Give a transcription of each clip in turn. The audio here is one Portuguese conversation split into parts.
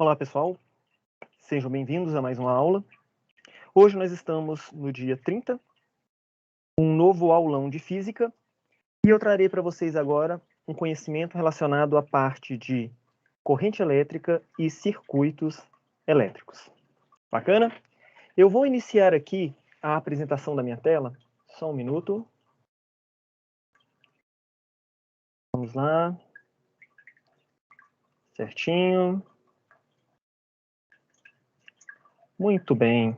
Olá, pessoal. Sejam bem-vindos a mais uma aula. Hoje nós estamos no dia 30, um novo aulão de física, e eu trarei para vocês agora um conhecimento relacionado à parte de corrente elétrica e circuitos elétricos. Bacana? Eu vou iniciar aqui a apresentação da minha tela. Só um minuto. Vamos lá. Certinho. Muito bem.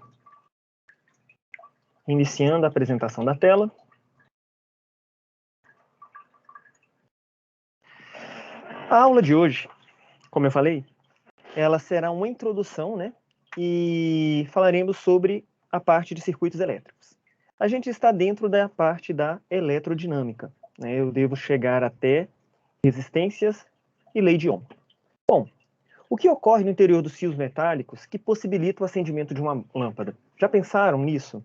Iniciando a apresentação da tela. A aula de hoje, como eu falei, ela será uma introdução, né? E falaremos sobre a parte de circuitos elétricos. A gente está dentro da parte da eletrodinâmica, né? Eu devo chegar até resistências e lei de Ohm. Bom, o que ocorre no interior dos fios metálicos que possibilita o acendimento de uma lâmpada? Já pensaram nisso?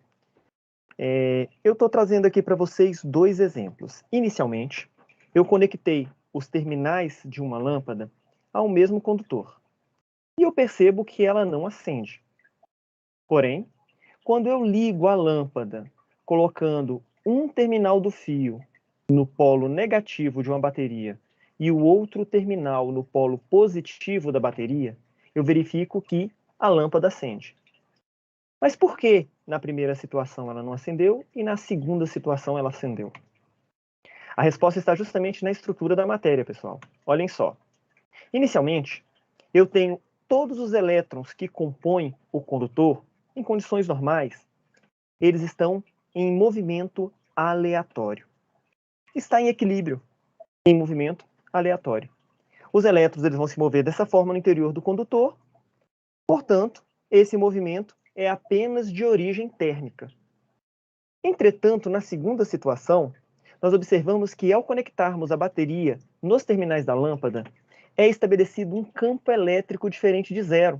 Eu estou trazendo aqui para vocês dois exemplos. Inicialmente, eu conectei os terminais de uma lâmpada ao mesmo condutor. E eu percebo que ela não acende. Porém, quando eu ligo a lâmpada colocando um terminal do fio no polo negativo de uma bateria e o outro terminal no polo positivo da bateria, eu verifico que a lâmpada acende. Mas por que na primeira situação ela não acendeu e na segunda situação ela acendeu? A resposta está justamente na estrutura da matéria, pessoal. Olhem só. Inicialmente, eu tenho todos os elétrons que compõem o condutor, em condições normais, eles estão em movimento aleatório. Está em equilíbrio, em movimento aleatório. Os elétrons eles vão se mover dessa forma no interior do condutor, portanto, esse movimento é apenas de origem térmica. Entretanto, na segunda situação, nós observamos que ao conectarmos a bateria nos terminais da lâmpada, é estabelecido um campo elétrico diferente de zero.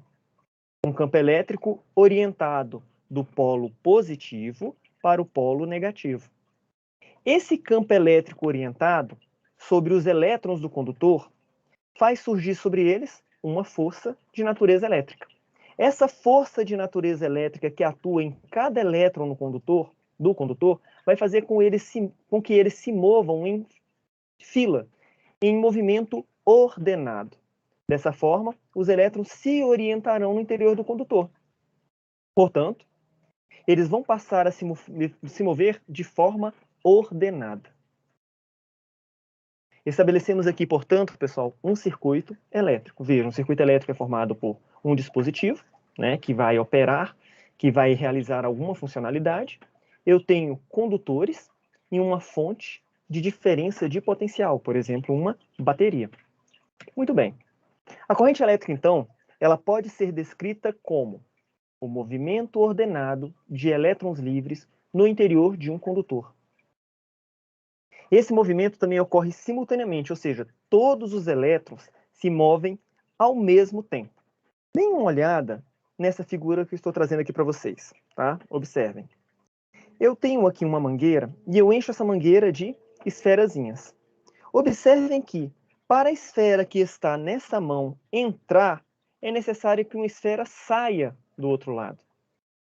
Um campo elétrico orientado do polo positivo para o polo negativo. Esse campo elétrico orientado sobre os elétrons do condutor faz surgir sobre eles uma força de natureza elétrica. Essa força de natureza elétrica que atua em cada elétron do condutor vai fazer com que eles se movam em fila, em movimento ordenado. Dessa forma, os elétrons se orientarão no interior do condutor. Portanto, eles vão passar a se mover de forma ordenada. Estabelecemos aqui, portanto, pessoal, um circuito elétrico. Vejam, um circuito elétrico é formado por um dispositivo, né, que vai operar, que vai realizar alguma funcionalidade. Eu tenho condutores e uma fonte de diferença de potencial, por exemplo, uma bateria. Muito bem. A corrente elétrica, então, ela pode ser descrita como o movimento ordenado de elétrons livres no interior de um condutor. Esse movimento também ocorre simultaneamente, ou seja, todos os elétrons se movem ao mesmo tempo. Deem uma olhada nessa figura que eu estou trazendo aqui para vocês, tá? Observem. Eu tenho aqui uma mangueira e eu encho essa mangueira de esferazinhas. Observem que, para a esfera que está nessa mão entrar, é necessário que uma esfera saia do outro lado.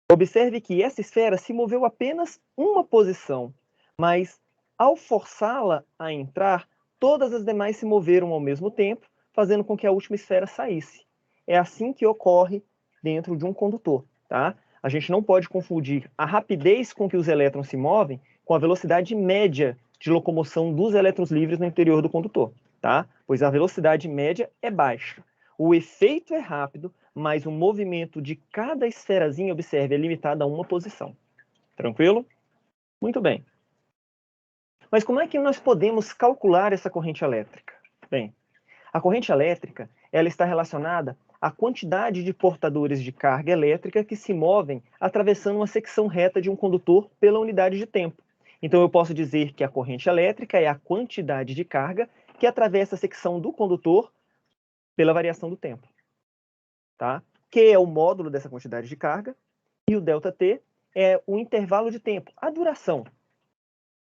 Observe que essa esfera se moveu apenas uma posição, mas ao forçá-la a entrar, todas as demais se moveram ao mesmo tempo, fazendo com que a última esfera saísse. É assim que ocorre dentro de um condutor, tá? A gente não pode confundir a rapidez com que os elétrons se movem com a velocidade média de locomoção dos elétrons livres no interior do condutor, tá? Pois a velocidade média é baixa. O efeito é rápido, mas o movimento de cada esferazinha, observe, é limitado a uma posição. Tranquilo? Muito bem. Mas como é que nós podemos calcular essa corrente elétrica? Bem, a corrente elétrica ela está relacionada à quantidade de portadores de carga elétrica que se movem atravessando uma secção reta de um condutor pela unidade de tempo. Então eu posso dizer que a corrente elétrica é a quantidade de carga que atravessa a secção do condutor pela variação do tempo. Tá? Q é o módulo dessa quantidade de carga e o ΔT é o intervalo de tempo, a duração.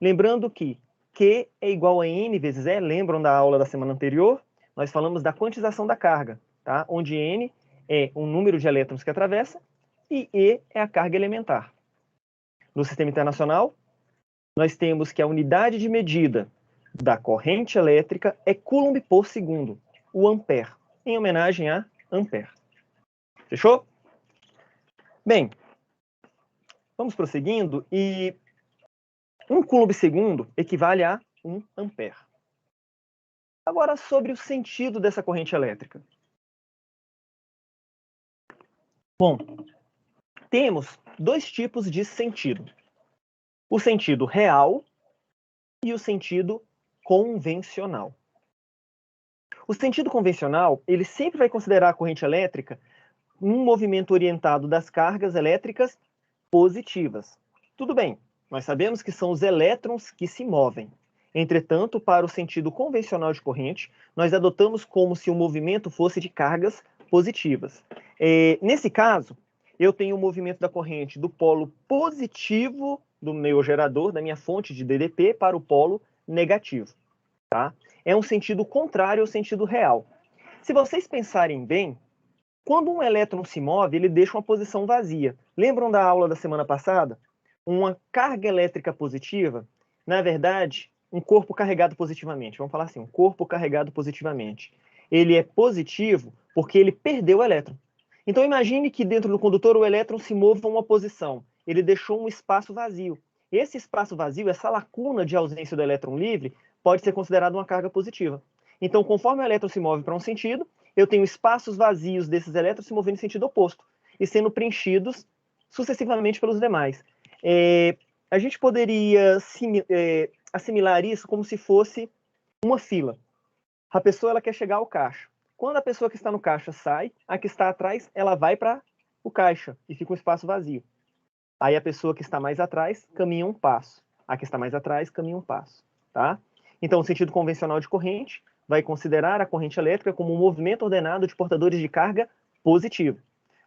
Lembrando que Q é igual a N vezes E, lembram da aula da semana anterior? Nós falamos da quantização da carga, tá? Onde N é o número de elétrons que atravessa e E é a carga elementar. No sistema internacional, nós temos que a unidade de medida da corrente elétrica é coulomb por segundo, o ampere, em homenagem a ampere. Fechou? Bem, vamos prosseguindo e 1 coulomb segundo equivale a 1 ampere. Agora, sobre o sentido dessa corrente elétrica. Bom, temos dois tipos de sentido. O sentido real e o sentido convencional. O sentido convencional, ele sempre vai considerar a corrente elétrica um movimento orientado das cargas elétricas positivas. Tudo bem, nós sabemos que são os elétrons que se movem. Entretanto, para o sentido convencional de corrente, nós adotamos como se o movimento fosse de cargas positivas. Nesse caso, eu tenho o movimento da corrente do polo positivo do meu gerador, da minha fonte de DDP, para o polo negativo. Tá? É um sentido contrário ao sentido real. Se vocês pensarem bem, quando um elétron se move, ele deixa uma posição vazia. Lembram da aula da semana passada? Uma carga elétrica positiva, na verdade, um corpo carregado positivamente. Vamos falar assim, um corpo carregado positivamente. Ele é positivo porque ele perdeu o elétron. Então imagine que dentro do condutor o elétron se mova uma posição. Ele deixou um espaço vazio. Esse espaço vazio, essa lacuna de ausência do elétron livre, pode ser considerado uma carga positiva. Então, conforme o elétron se move para um sentido, eu tenho espaços vazios desses elétrons se movendo em sentido oposto e sendo preenchidos sucessivamente pelos demais. A gente poderia assimilar isso como se fosse uma fila. A pessoa ela quer chegar ao caixa. Quando a pessoa que está no caixa sai, a que está atrás, ela vai para o caixa e fica um espaço vazio. Aí a pessoa que está mais atrás caminha um passo. A que está mais atrás caminha um passo. Tá? Então, o sentido convencional de corrente vai considerar a corrente elétrica como um movimento ordenado de portadores de carga positivo.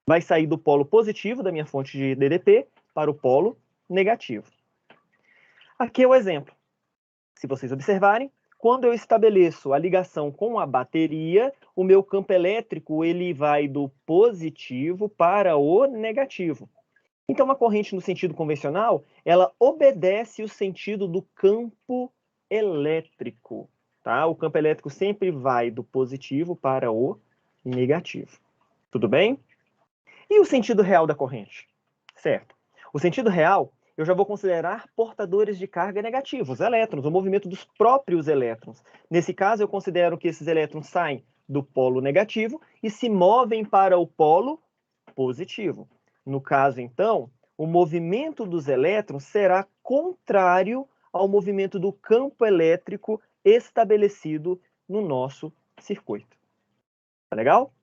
Vai sair do polo positivo da minha fonte de DDP para o polo negativo. Aqui é o exemplo. Se vocês observarem, quando eu estabeleço a ligação com a bateria, o meu campo elétrico ele vai do positivo para o negativo. Então, uma corrente no sentido convencional, ela obedece o sentido do campo elétrico. Tá? O campo elétrico sempre vai do positivo para o negativo. Tudo bem? E o sentido real da corrente? Certo. O sentido real, eu já vou considerar portadores de carga negativa, os elétrons, o movimento dos próprios elétrons. Nesse caso, eu considero que esses elétrons saem do polo negativo e se movem para o polo positivo. No caso, então, o movimento dos elétrons será contrário ao movimento do campo elétrico estabelecido no nosso circuito. Tá legal?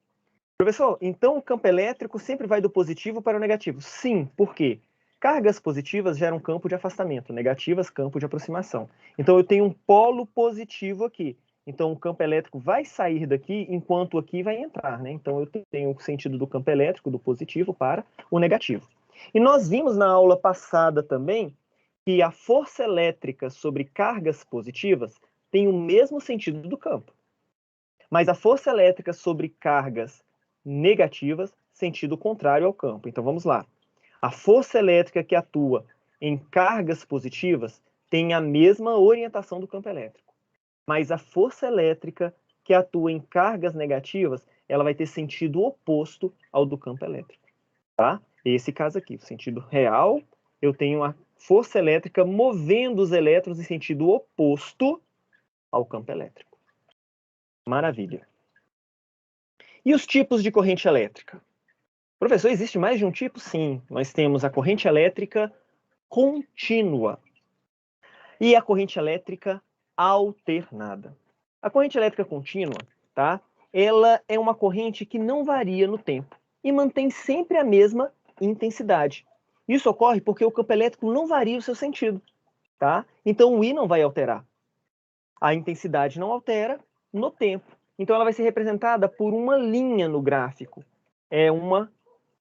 Professor, então o campo elétrico sempre vai do positivo para o negativo? Sim, por quê? Cargas positivas geram campo de afastamento, negativas, campo de aproximação. Então eu tenho um polo positivo aqui. Então o campo elétrico vai sair daqui, enquanto aqui vai entrar, né? Então eu tenho o sentido do campo elétrico, do positivo para o negativo. E nós vimos na aula passada também que a força elétrica sobre cargas positivas tem o mesmo sentido do campo. Mas a força elétrica sobre cargas negativas, sentido contrário ao campo. Então vamos lá. A força elétrica que atua em cargas positivas tem a mesma orientação do campo elétrico. Mas a força elétrica que atua em cargas negativas, ela vai ter sentido oposto ao do campo elétrico. Tá? Esse caso aqui, o sentido real, eu tenho a força elétrica movendo os elétrons em sentido oposto ao campo elétrico. Maravilha. E os tipos de corrente elétrica? Professor, existe mais de um tipo? Sim. Nós temos a corrente elétrica contínua e a corrente elétrica alternada. A corrente elétrica contínua, tá? Ela é uma corrente que não varia no tempo e mantém sempre a mesma intensidade. Isso ocorre porque o campo elétrico não varia o seu sentido, tá? Então o I não vai alterar. A intensidade não altera no tempo. Então ela vai ser representada por uma linha no gráfico. É uma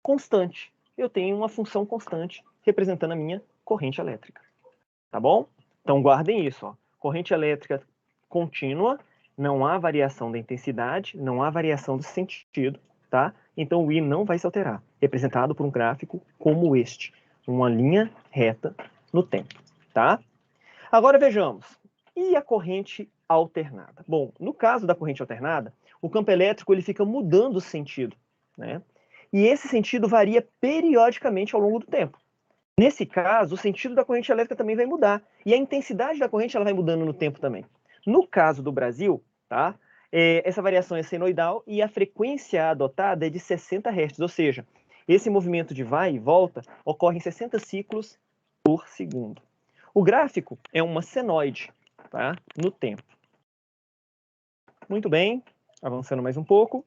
constante. Eu tenho uma função constante representando a minha corrente elétrica. Tá bom? Então guardem isso. Ó. Corrente elétrica contínua, não há variação da intensidade, não há variação do sentido. tá? Então o I não vai se alterar, representado por um gráfico como este, uma linha reta no tempo, tá? Agora vejamos, e a corrente alternada? Bom, no caso da corrente alternada, o campo elétrico ele fica mudando o sentido, né? E esse sentido varia periodicamente ao longo do tempo. Nesse caso, o sentido da corrente elétrica também vai mudar. E a intensidade da corrente ela vai mudando no tempo também. No caso do Brasil, tá? Essa variação é senoidal e a frequência adotada é de 60 Hz, ou seja, esse movimento de vai e volta ocorre em 60 ciclos por segundo. O gráfico é uma senoide, tá? No tempo. Muito bem, avançando mais um pouco.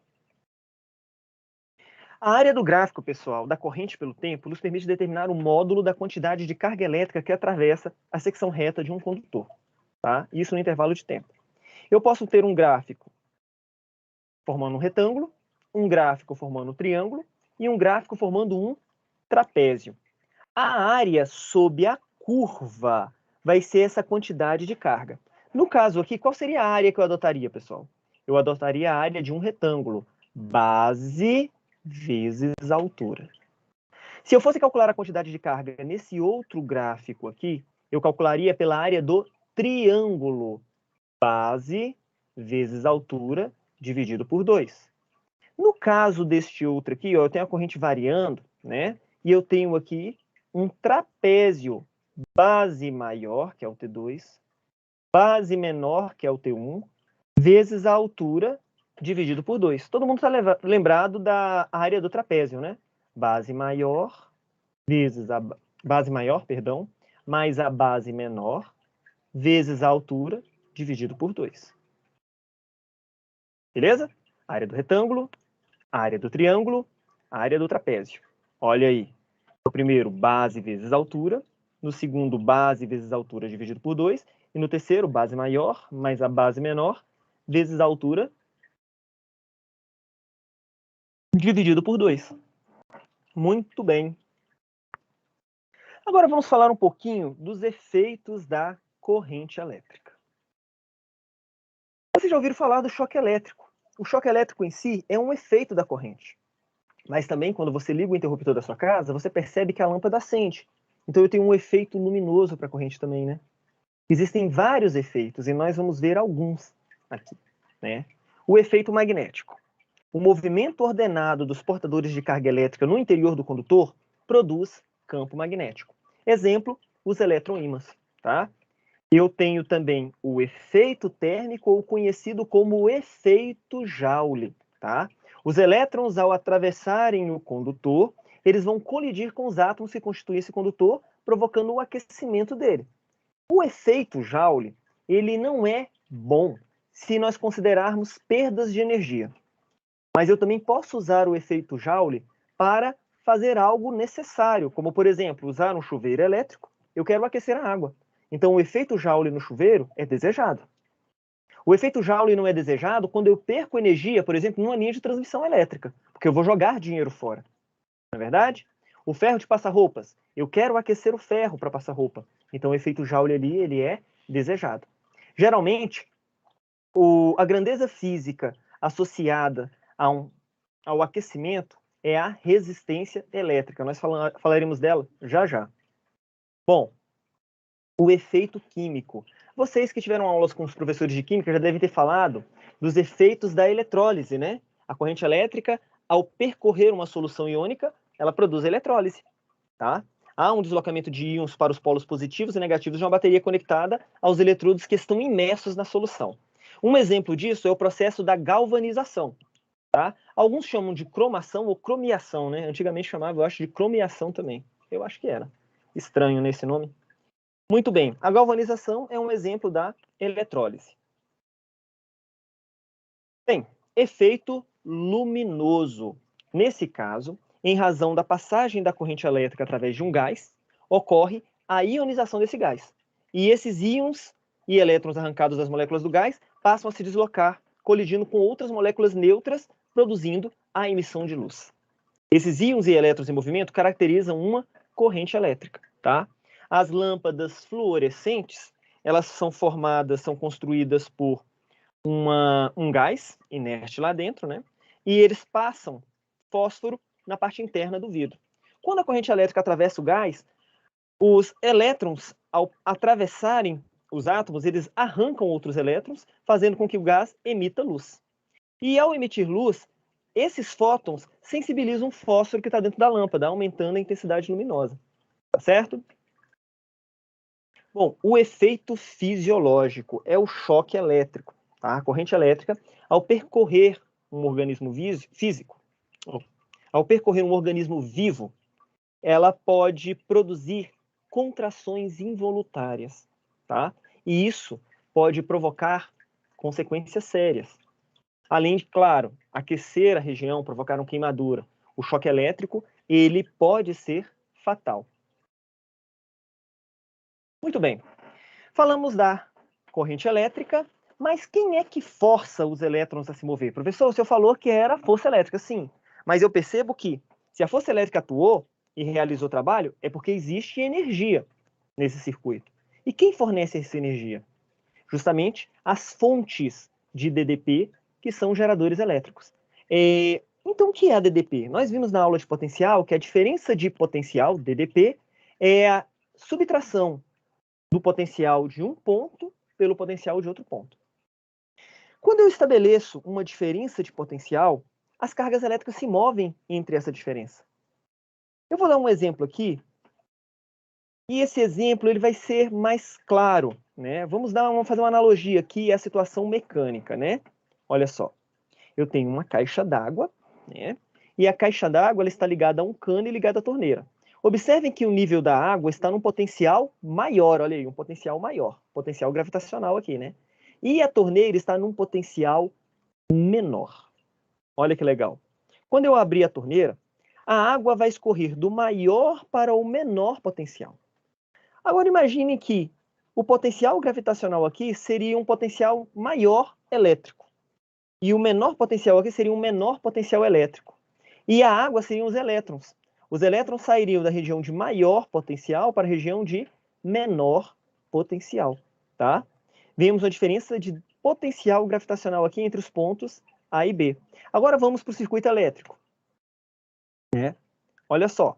A área do gráfico, pessoal, da corrente pelo tempo, nos permite determinar o módulo da quantidade de carga elétrica que atravessa a secção reta de um condutor, tá? Isso no intervalo de tempo. Eu posso ter um gráfico formando um retângulo, um gráfico formando um triângulo e um gráfico formando um trapézio. A área sob a curva vai ser essa quantidade de carga. No caso aqui, qual seria a área que eu adotaria, pessoal? Eu adotaria a área de um retângulo, base vezes altura. Se eu fosse calcular a quantidade de carga nesse outro gráfico aqui, eu calcularia pela área do triângulo, base vezes altura dividido por 2. No caso deste outro aqui, ó, eu tenho a corrente variando, né? E eu tenho aqui um trapézio, base maior, que é o T2, base menor, que é o T1, vezes a altura dividido por 2. Todo mundo está lembrado da área do trapézio, né? Base maior vezes a base maior, perdão, mais a base menor vezes a altura dividido por 2. Beleza? Área do retângulo, área do triângulo, área do trapézio. Olha aí. No primeiro, base vezes altura. No segundo, base vezes altura dividido por 2. E no terceiro, base maior mais a base menor vezes a altura dividido por 2. Muito bem. Agora vamos falar um pouquinho dos efeitos da corrente elétrica. Vocês já ouviram falar do choque elétrico. O choque elétrico em si é um efeito da corrente. Mas também, quando você liga o interruptor da sua casa, você percebe que a lâmpada acende. Então eu tenho um efeito luminoso para a corrente também, né? Existem vários efeitos e nós vamos ver alguns aqui, né? O efeito magnético. O movimento ordenado dos portadores de carga elétrica no interior do condutor produz campo magnético. Exemplo, os eletroímãs, tá? Eu tenho também o efeito térmico, ou conhecido como efeito Joule, tá? Os elétrons, ao atravessarem o condutor, eles vão colidir com os átomos que constituem esse condutor, provocando o aquecimento dele. O efeito Joule, ele não é bom se nós considerarmos perdas de energia. Mas eu também posso usar o efeito Joule para fazer algo necessário, como, por exemplo, usar um chuveiro elétrico. Eu quero aquecer a água. Então, o efeito Joule no chuveiro é desejado. O efeito Joule não é desejado quando eu perco energia, por exemplo, numa linha de transmissão elétrica, porque eu vou jogar dinheiro fora. Não é verdade? O ferro de passar roupas. Eu quero aquecer o ferro para passar roupa. Então, o efeito Joule ali, ele é desejado. Geralmente, a grandeza física associada ao aquecimento é a resistência elétrica. Nós falaremos dela já já. Bom, o efeito químico. Vocês que tiveram aulas com os professores de química já devem ter falado dos efeitos da eletrólise, né? A corrente elétrica, ao percorrer uma solução iônica, ela produz eletrólise, tá? Há um deslocamento de íons para os polos positivos e negativos de uma bateria conectada aos eletrodos que estão imersos na solução. Um exemplo disso é o processo da galvanização, tá? Alguns chamam de cromação ou cromiação, né? Antigamente chamava, eu acho, de cromiação também. Eu acho que era. Estranho nesse nome. Muito bem, a galvanização é um exemplo da eletrólise. Bem, efeito luminoso. Nesse caso, em razão da passagem da corrente elétrica através de um gás, ocorre a ionização desse gás. E esses íons e elétrons arrancados das moléculas do gás passam a se deslocar, colidindo com outras moléculas neutras, produzindo a emissão de luz. Esses íons e elétrons em movimento caracterizam uma corrente elétrica, tá? As lâmpadas fluorescentes, elas são construídas por um gás inerte lá dentro, né? E eles passam fósforo na parte interna do vidro. Quando a corrente elétrica atravessa o gás, os elétrons, ao atravessarem os átomos, eles arrancam outros elétrons, fazendo com que o gás emita luz. E ao emitir luz, esses fótons sensibilizam o fósforo que está dentro da lâmpada, aumentando a intensidade luminosa. Tá certo? Bom, o efeito fisiológico é o choque elétrico. Tá? A corrente elétrica, ao percorrer um organismo físico, ao percorrer um organismo vivo, ela pode produzir contrações involuntárias, tá? E isso pode provocar consequências sérias. Além de, claro, aquecer a região, provocar uma queimadura. O choque elétrico, ele pode ser fatal. Muito bem. Falamos da corrente elétrica, mas quem é que força os elétrons a se mover? Professor, o senhor falou que era a força elétrica, sim. Mas eu percebo que, se a força elétrica atuou e realizou o trabalho, é porque existe energia nesse circuito. E quem fornece essa energia? Justamente as fontes de DDP, que são geradores elétricos. Então, o que é a DDP? Nós vimos na aula de potencial que a diferença de potencial, DDP, é a subtração do potencial de um ponto pelo potencial de outro ponto. Quando eu estabeleço uma diferença de potencial, as cargas elétricas se movem entre essa diferença. Eu vou dar um exemplo aqui, e esse exemplo ele vai ser mais claro, né? Vamos fazer uma analogia aqui à situação mecânica, né? Olha só, eu tenho uma caixa d'água, né? E a caixa d'água está ligada a um cano e ligada à torneira. Observem que o nível da água está num potencial maior, olha aí, um potencial maior, potencial gravitacional aqui, né? E a torneira está num potencial menor. Olha que legal. Quando eu abrir a torneira, a água vai escorrer do maior para o menor potencial. Agora imagine que o potencial gravitacional aqui seria um potencial maior elétrico. E o menor potencial aqui seria um menor potencial elétrico. E a água seriam os elétrons. Os elétrons sairiam da região de maior potencial para a região de menor potencial, tá? Vemos a diferença de potencial gravitacional aqui entre os pontos A e B. Agora vamos para o circuito elétrico. Olha só.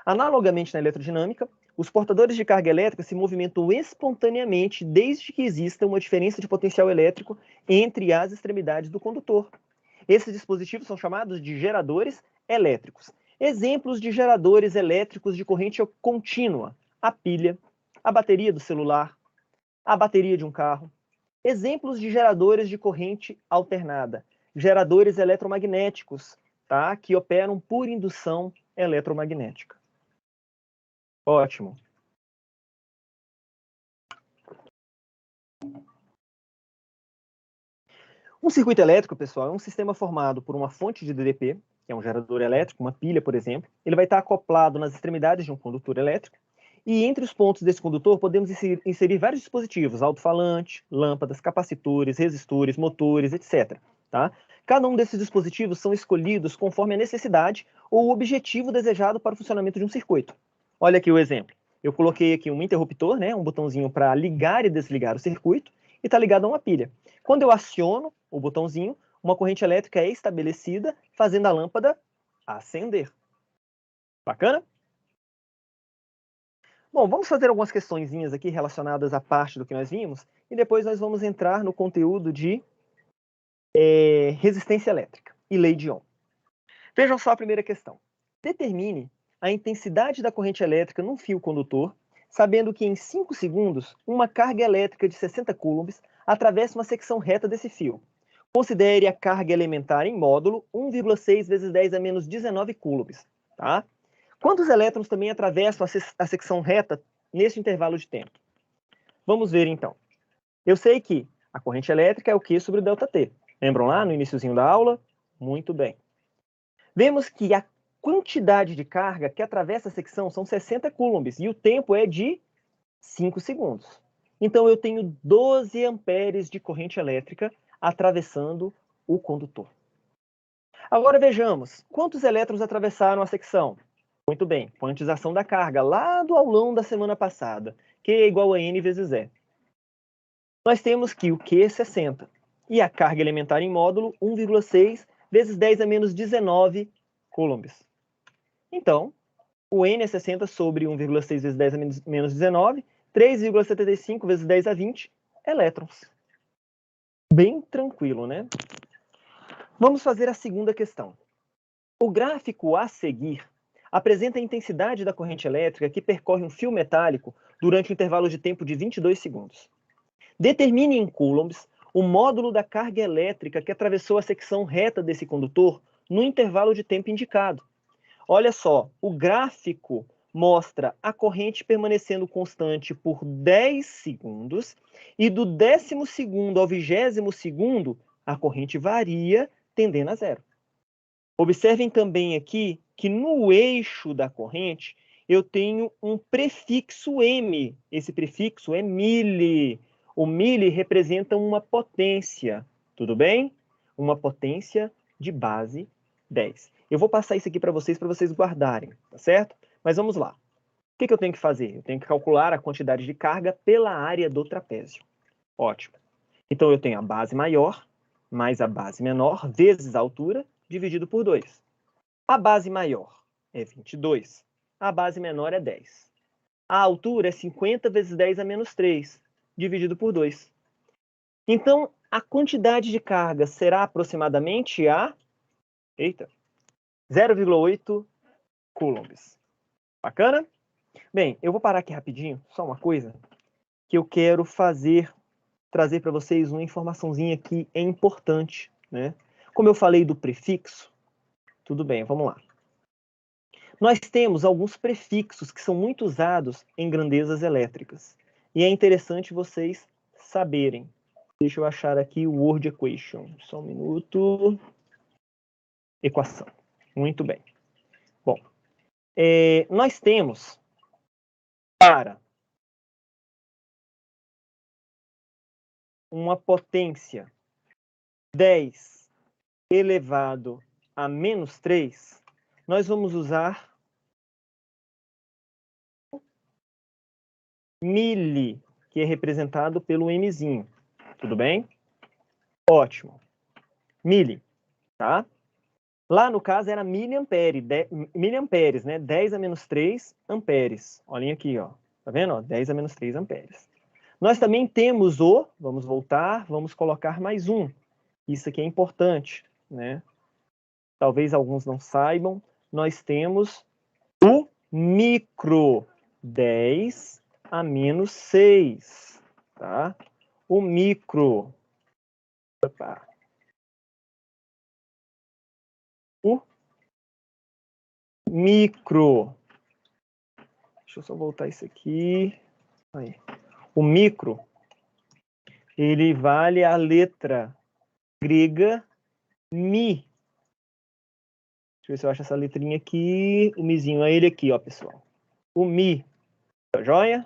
Analogamente na eletrodinâmica, os portadores de carga elétrica se movimentam espontaneamente desde que exista uma diferença de potencial elétrico entre as extremidades do condutor. Esses dispositivos são chamados de geradores elétricos. Exemplos de geradores elétricos de corrente contínua: a pilha, a bateria do celular, a bateria de um carro. Exemplos de geradores de corrente alternada: geradores eletromagnéticos, tá? Que operam por indução eletromagnética. Ótimo. Um circuito elétrico, pessoal, é um sistema formado por uma fonte de DDP, que é um gerador elétrico, uma pilha, por exemplo. Ele vai estar acoplado nas extremidades de um condutor elétrico. E entre os pontos desse condutor, podemos inserir vários dispositivos, alto-falante, lâmpadas, capacitores, resistores, motores, etc. Tá? Cada um desses dispositivos são escolhidos conforme a necessidade ou o objetivo desejado para o funcionamento de um circuito. Olha aqui o exemplo. Eu coloquei aqui um interruptor, né, um botãozinho para ligar e desligar o circuito, e está ligado a uma pilha. Quando eu aciono o botãozinho, uma corrente elétrica é estabelecida, fazendo a lâmpada acender. Bacana? Bom, vamos fazer algumas questõezinhas aqui relacionadas à parte do que nós vimos, e depois nós vamos entrar no conteúdo de resistência elétrica e lei de Ohm. Vejam só a primeira questão. Determine a intensidade da corrente elétrica num fio condutor, sabendo que em 5 segundos, uma carga elétrica de 60 coulombs atravessa uma secção reta desse fio. Considere a carga elementar em módulo 1,6 vezes 10 a menos 19 coulombs. Tá? Quantos elétrons também atravessam a secção reta nesse intervalo de tempo? Vamos ver, então. Eu sei que a corrente elétrica é o Q sobre o ΔT. Lembram lá no iniciozinho da aula? Muito bem. Vemos que a quantidade de carga que atravessa a secção são 60 coulombs e o tempo é de 5 segundos. Então, eu tenho 12 amperes de corrente elétrica atravessando o condutor. Agora vejamos, quantos elétrons atravessaram a secção? Muito bem, quantização da carga lá do aulão da semana passada, Q é igual a N vezes E. Nós temos que o Q é 60 e a carga elementar em módulo 1,6 vezes 10 a menos 19 coulombs. Então, o N é 60 sobre 1,6 vezes 10 a menos 19, 3,75 vezes 10 a 20 elétrons. Bem tranquilo, né? Vamos fazer a segunda questão. O gráfico a seguir apresenta a intensidade da corrente elétrica que percorre um fio metálico durante um intervalo de tempo de 22 segundos. Determine em coulombs o módulo da carga elétrica que atravessou a secção reta desse condutor no intervalo de tempo indicado. Olha só, o gráfico mostra a corrente permanecendo constante por 10 segundos e do 10º ao 20º, a corrente varia, tendendo a zero. Observem também aqui que no eixo da corrente eu tenho um prefixo M. Esse prefixo é mili. O mili representa uma potência, tudo bem? Uma potência de base 10. Eu vou passar isso aqui para vocês guardarem, tá certo? Mas vamos lá. O que eu tenho que fazer? Eu tenho que calcular a quantidade de carga pela área do trapézio. Ótimo. Então, eu tenho a base maior mais a base menor vezes a altura dividido por 2. A base maior é 22. A base menor é 10. A altura é 50 vezes 10 a menos 3, dividido por 2. Então, a quantidade de carga será aproximadamente a 0,8 coulombs. Bacana? Bem, eu vou parar aqui rapidinho, só uma coisa, que eu quero trazer para vocês uma informaçãozinha que é importante, né? Como eu falei do prefixo, tudo bem, vamos lá. Nós temos alguns prefixos que são muito usados em grandezas elétricas. E é interessante vocês saberem. Deixa eu achar aqui o word equation. Só um minuto. Equação. Muito bem. Bom, nós temos para uma potência 10 elevado a menos 3, nós vamos usar mili, que é representado pelo Mzinho. Tudo bem? Ótimo. Mili, tá? Lá no caso era miliamperes, né? 10 a menos 3 amperes. Olhem aqui, ó. Tá vendo? Ó, 10 a menos 3 amperes. Nós também temos vamos voltar, vamos colocar mais um. Isso aqui é importante, né? Talvez alguns não saibam. Nós temos o micro, 10 a menos 6, tá? O micro. Opa. O micro. Deixa eu só voltar isso aqui. Aí. O micro, ele vale a letra grega mi. Deixa eu ver se eu acho essa letrinha aqui. O mizinho é ele aqui, ó, pessoal. O mi. Tá joia?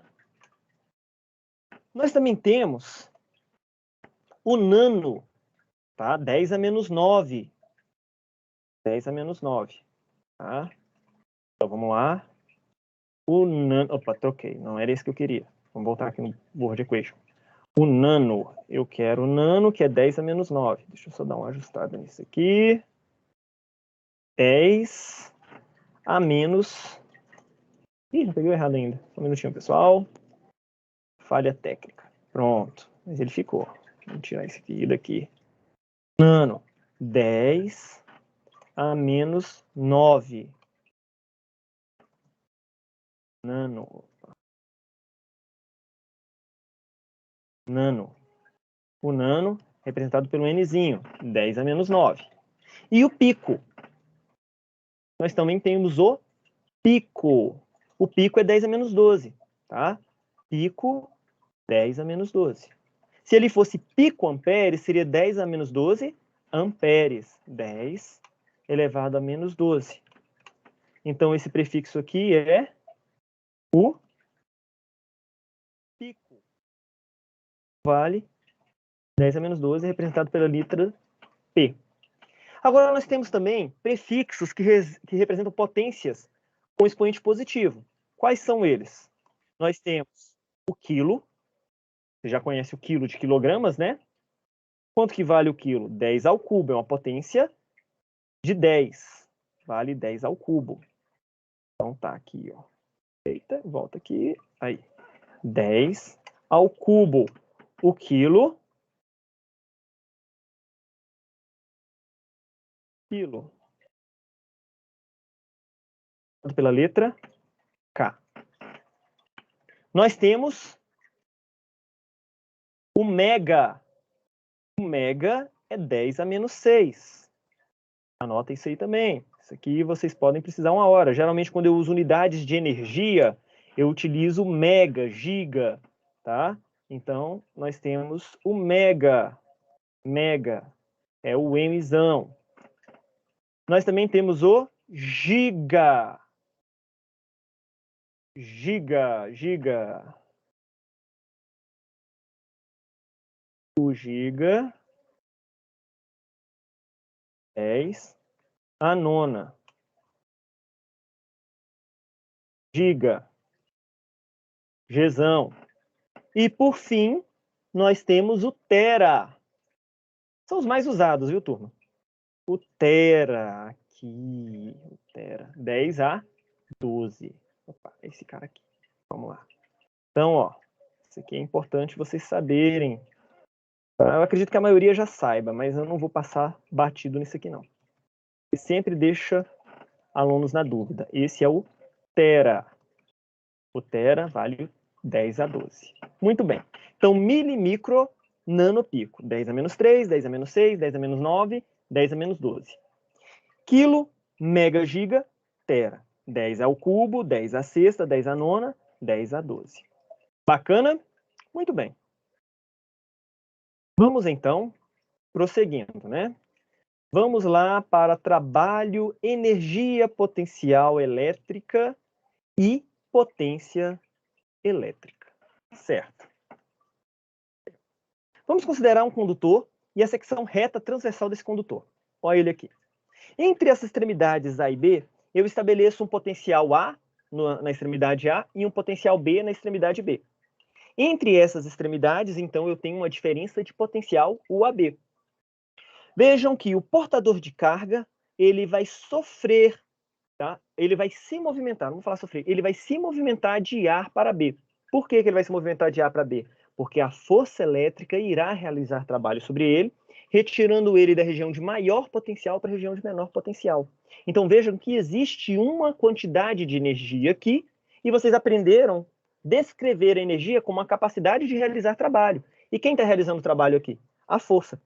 Nós também temos o nano, tá? 10 a menos 9. 10 a menos 9, tá? Então, vamos lá. O nano... Opa, troquei. Não era esse que eu queria. Vamos voltar aqui no word equation. O nano. Eu quero o nano, que é 10 a menos 9. Deixa eu só dar uma ajustada nisso aqui. 10 a menos... Ih, já peguei errado ainda. Só um minutinho, pessoal. Falha técnica. Pronto. Mas ele ficou. Vamos tirar esse aqui daqui. Nano. 10 a menos 9. Nano. Nano. O nano, representado pelo Nzinho. 10 a menos 9. E o pico. Nós também temos o pico. O pico é 10 a menos 12. Tá? Pico, 10 a menos 12. Se ele fosse pico ampere, seria 10 a menos 12 amperes. 10 elevado a menos 12. Então, esse prefixo aqui é o pico. Vale 10 a menos 12, representado pela letra P. Agora, nós temos também prefixos que representam potências com expoente positivo. Quais são eles? Nós temos o quilo. Você já conhece o quilo de quilogramas, né? Quanto que vale o quilo? 10 ao cubo, é uma potência de 10. Vale 10 ao cubo. Então tá aqui, ó. Eita, volta aqui. Aí. 10 ao cubo. O quilo. Quilo. Pela letra K. Nós temos o mega. O mega é 10 a menos 6. Anota isso aí também. Isso aqui vocês podem precisar uma hora. Geralmente, quando eu uso unidades de energia, eu utilizo mega, giga, tá? Então, nós temos o mega. Mega é o Mzão. Nós também temos o giga. Giga. O giga, 10 a nona. Giga. Gzão. E, por fim, nós temos o tera. São os mais usados, viu, turma? O tera, aqui. O tera. 10 a 12. Opa, esse cara aqui. Vamos lá. Então, ó, isso aqui é importante vocês saberem. Eu acredito que a maioria já saiba, mas eu não vou passar batido nisso aqui, não. E sempre deixa alunos na dúvida. Esse é o tera. O tera vale 10 a 12. Muito bem. Então, milimicro, nanopico. 10 a menos 3, 10 a menos 6, 10 a menos 9, 10 a menos 12. Quilo, mega, giga, tera. 10 ao cubo, 10 à sexta, 10 à nona, 10 a 12. Bacana? Muito bem. Vamos, então, prosseguindo, né? Vamos lá para trabalho, energia potencial elétrica e potência elétrica. Certo. Vamos considerar um condutor e a secção reta transversal desse condutor. Olha ele aqui. Entre as extremidades A e B, eu estabeleço um potencial A na extremidade A e um potencial B na extremidade B. Entre essas extremidades, então, eu tenho uma diferença de potencial UAB. Vejam que o portador de carga, ele vai sofrer, tá? Ele vai se movimentar, não vou falar sofrer, ele vai se movimentar de A para B. Por que ele vai se movimentar de A para B? Porque a força elétrica irá realizar trabalho sobre ele, retirando ele da região de maior potencial para a região de menor potencial. Então vejam que existe uma quantidade de energia aqui, e vocês aprenderam a descrever a energia como a capacidade de realizar trabalho. E quem está realizando o trabalho aqui? A força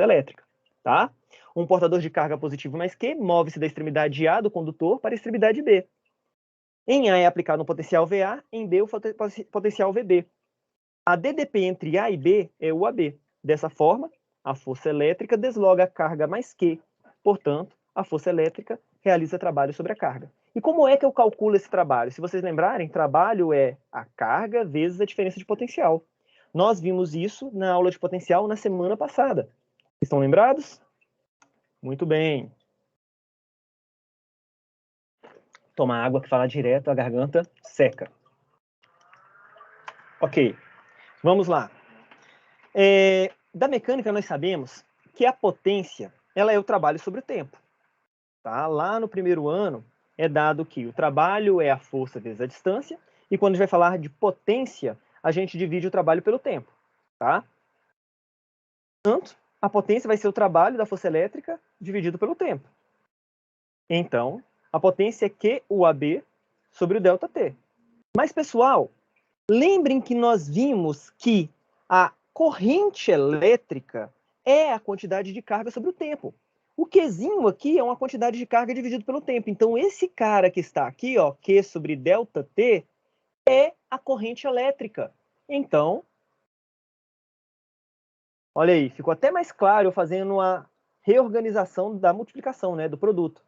elétrica. Tá? Um portador de carga positivo mais Q move-se da extremidade A do condutor para a extremidade B. Em A é aplicado um potencial VA, em B o potencial VB. A DDP entre A e B é o AB. Dessa forma, a força elétrica desloga a carga mais Q. Portanto, a força elétrica realiza trabalho sobre a carga. E como é que eu calculo esse trabalho? Se vocês lembrarem, trabalho é a carga vezes a diferença de potencial. Nós vimos isso na aula de potencial na semana passada. Estão lembrados? Muito bem. Tomar água que fala direto, a garganta seca. Ok, vamos lá. Da mecânica nós sabemos que a potência, ela é o trabalho sobre o tempo. Tá? Lá no primeiro ano é dado que o trabalho é a força vezes a distância, e quando a gente vai falar de potência, a gente divide o trabalho pelo tempo. Tá? Portanto, a potência vai ser o trabalho da força elétrica dividido pelo tempo. Então, a potência é QUAB sobre o ΔT. Mas, pessoal, lembrem que nós vimos que a corrente elétrica é a quantidade de carga sobre o tempo. O Qzinho aqui é uma quantidade de carga dividido pelo tempo. Então, esse cara que está aqui, ó, Q sobre ΔT, é a corrente elétrica. Então, olha aí, ficou até mais claro eu fazendo a reorganização da multiplicação, né, do produto.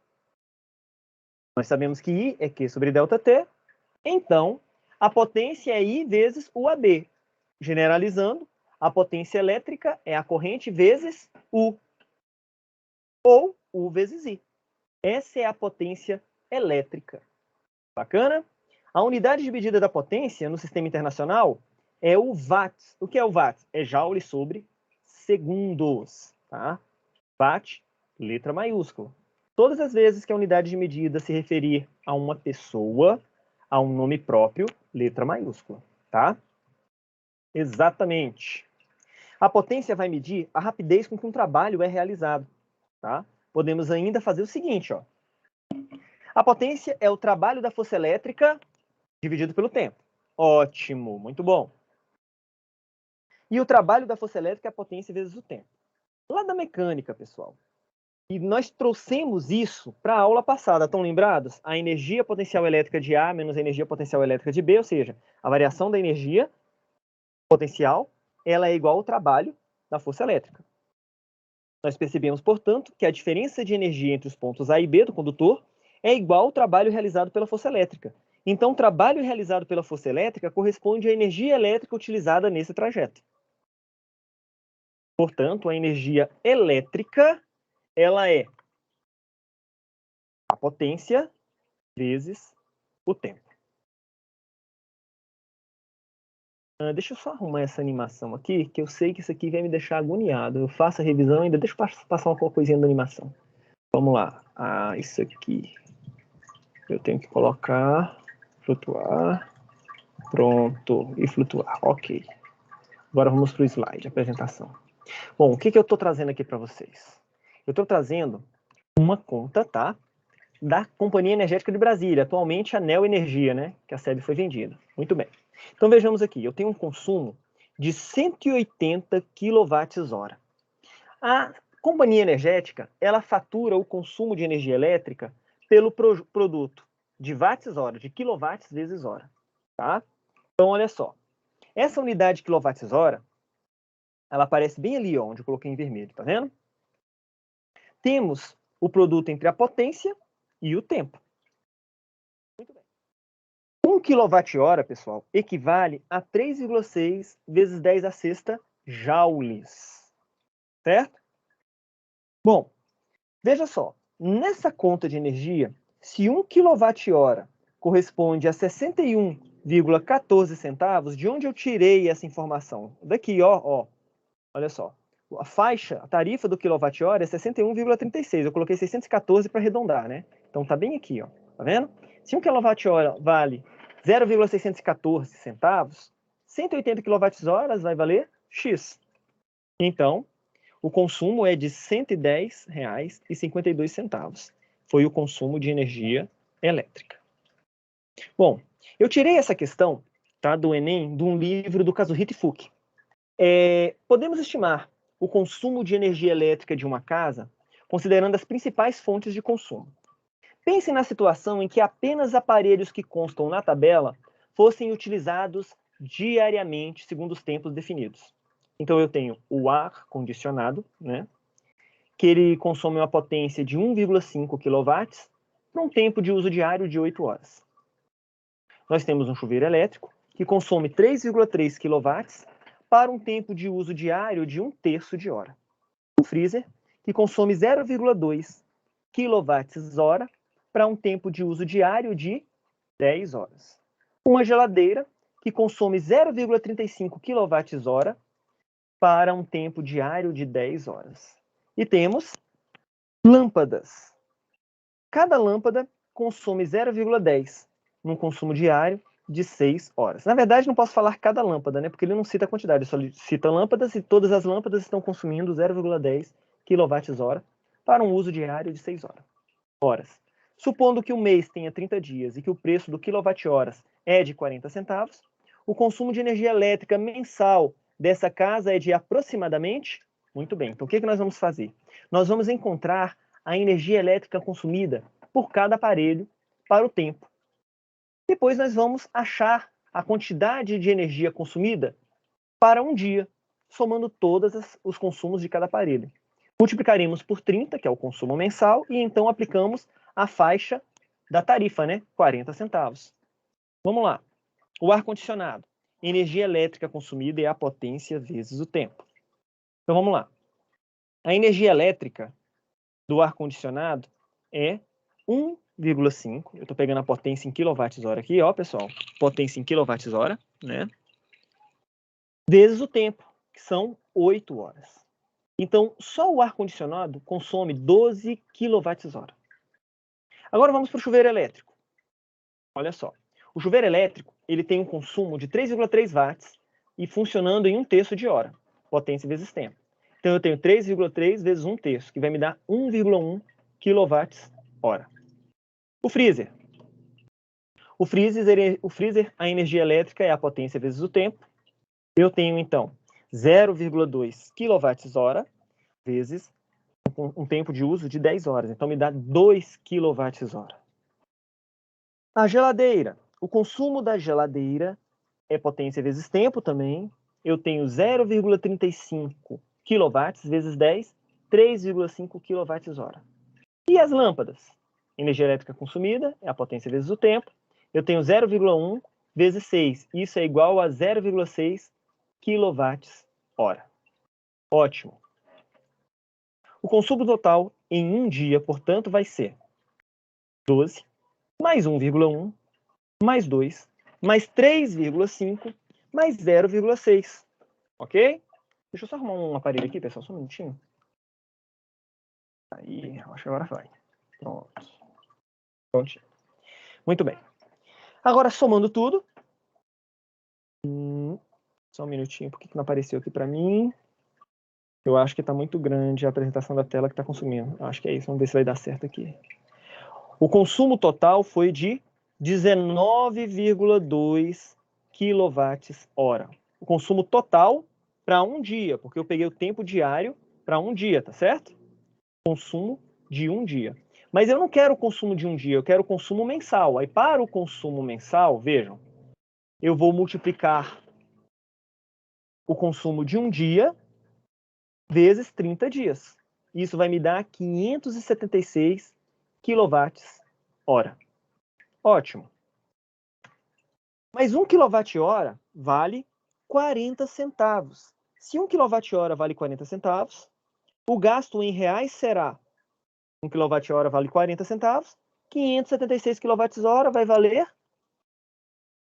Nós sabemos que I é Q sobre ΔT, então a potência é I vezes UAB. Generalizando, a potência elétrica é a corrente vezes U, ou U vezes I. Essa é a potência elétrica. Bacana? A unidade de medida da potência no sistema internacional é o watt. O que é o watt? É joule sobre segundos. Tá? Watt, letra maiúscula. Todas as vezes que a unidade de medida se referir a uma pessoa, a um nome próprio, letra maiúscula, tá? Exatamente. A potência vai medir a rapidez com que um trabalho é realizado, tá? Podemos ainda fazer o seguinte, ó. A potência é o trabalho da força elétrica dividido pelo tempo. Ótimo, muito bom. E o trabalho da força elétrica é a potência vezes o tempo. Lá da mecânica, pessoal. E nós trouxemos isso para a aula passada, estão lembrados? A energia potencial elétrica de A menos a energia potencial elétrica de B, ou seja, a variação da energia potencial, ela é igual ao trabalho da força elétrica. Nós percebemos, portanto, que a diferença de energia entre os pontos A e B do condutor é igual ao trabalho realizado pela força elétrica. Então, o trabalho realizado pela força elétrica corresponde à energia elétrica utilizada nesse trajeto. Portanto, a energia elétrica, ela é a potência vezes o tempo. Deixa eu só arrumar essa animação aqui, que eu sei que isso aqui vai me deixar agoniado. Eu faço a revisão e ainda deixa eu passar uma coisinha da animação. Vamos lá. Isso aqui. Eu tenho que colocar, flutuar, pronto, e flutuar. Ok. Agora vamos para o slide, apresentação. Bom, o que eu estou trazendo aqui para vocês? Eu estou trazendo uma conta, tá? Da Companhia Energética de Brasília, atualmente a Neo Energia, né? Que a SEB foi vendida. Muito bem. Então vejamos aqui, eu tenho um consumo de 180 kWh. A companhia energética, ela fatura o consumo de energia elétrica pelo produto de watts-hora, de quilowatts vezes hora, tá? Então olha só, essa unidade de quilowatts-hora, ela aparece bem ali, ó, onde eu coloquei em vermelho, tá vendo? Temos o produto entre a potência e o tempo. Muito bem. 1 kWh, pessoal, equivale a 3,6 vezes 10 a sexta joules. Certo? Bom, veja só. Nessa conta de energia, se 1 kWh corresponde a 61,14 centavos, de onde eu tirei essa informação? Daqui, ó. Olha só. A faixa, a tarifa do quilowatt-hora é 61,36. Eu coloquei 614 para arredondar, né? Então tá bem aqui, ó. Tá vendo? Se 1 kWh vale 0,614 centavos, 180 kWh vai valer X. Então, o consumo é de R$ 110,52. Foi o consumo de energia elétrica. Bom, eu tirei essa questão, tá, do Enem, de um livro do Kazuhito Fuki. Podemos estimar o consumo de energia elétrica de uma casa considerando as principais fontes de consumo. Pense na situação em que apenas aparelhos que constam na tabela fossem utilizados diariamente segundo os tempos definidos. Então eu tenho o ar condicionado, né, que ele consome uma potência de 1,5 kW para um tempo de uso diário de 8 horas. Nós temos um chuveiro elétrico que consome 3,3 kW para um tempo de uso diário de 1/3 de hora. Um freezer que consome 0,2 kWh para um tempo de uso diário de 10 horas. Uma geladeira que consome 0,35 kWh para um tempo diário de 10 horas. E temos lâmpadas. Cada lâmpada consome 0,10 num consumo diário de 6 horas. Na verdade, não posso falar cada lâmpada, né? Porque ele não cita a quantidade, ele só cita lâmpadas e todas as lâmpadas estão consumindo 0,10 kWh para um uso diário de 6 horas. Supondo que o mês tenha 30 dias e que o preço do quilowatt-horas é de 40 centavos, o consumo de energia elétrica mensal dessa casa é de aproximadamente... Muito bem, então o que nós vamos fazer? Nós vamos encontrar a energia elétrica consumida por cada aparelho para o tempo. Depois nós vamos achar a quantidade de energia consumida para um dia, somando todos os consumos de cada aparelho. Multiplicaremos por 30, que é o consumo mensal, e então aplicamos a faixa da tarifa, né? 40 centavos. Vamos lá. O ar-condicionado. Energia elétrica consumida é a potência vezes o tempo. Então vamos lá. A energia elétrica do ar-condicionado é 1,5. Eu estou pegando a potência em kWh aqui, ó, pessoal. Potência em kWh, né? Vezes o tempo, que são 8 horas. Então, só o ar-condicionado consome 12 kWh. Agora vamos para o chuveiro elétrico. Olha só. O chuveiro elétrico ele tem um consumo de 3,3 watts e funcionando em 1/3 de hora. Potência vezes tempo. Então eu tenho 3,3 vezes 1/3, que vai me dar 1,1 kWh. O freezer. O freezer, a energia elétrica é a potência vezes o tempo. Eu tenho, então, 0,2 kWh vezes um tempo de uso de 10 horas. Então, me dá 2 kWh. A geladeira. O consumo da geladeira é potência vezes tempo também. Eu tenho 0,35 kW vezes 10, 3,5 kWh. E as lâmpadas? Energia elétrica consumida é a potência vezes o tempo. Eu tenho 0,1 vezes 6. Isso é igual a 0,6 kWh. Ótimo. O consumo total em um dia, portanto, vai ser 12, mais 1,1, mais 2, mais 3,5, mais 0,6. Ok? Deixa eu só arrumar um aparelho aqui, pessoal, só um minutinho. Aí, acho que agora vai. Pronto. Prontinho. Muito bem. Agora, somando tudo. Só um minutinho, por que não apareceu aqui para mim? Eu acho que está muito grande a apresentação da tela que está consumindo. Acho que é isso, vamos ver se vai dar certo aqui. O consumo total foi de 19,2 kWh. O consumo total para um dia, porque eu peguei o tempo diário para um dia, tá certo? Consumo de um dia. Mas eu não quero o consumo de um dia, eu quero o consumo mensal. Aí, para o consumo mensal, vejam, eu vou multiplicar o consumo de um dia vezes 30 dias. Isso vai me dar 576 kWh. Ótimo. Mas 1 kWh vale 40 centavos. Se 1 kWh vale 40 centavos, o gasto em reais será 1 kWh vale 40 centavos, 576 kWh vai valer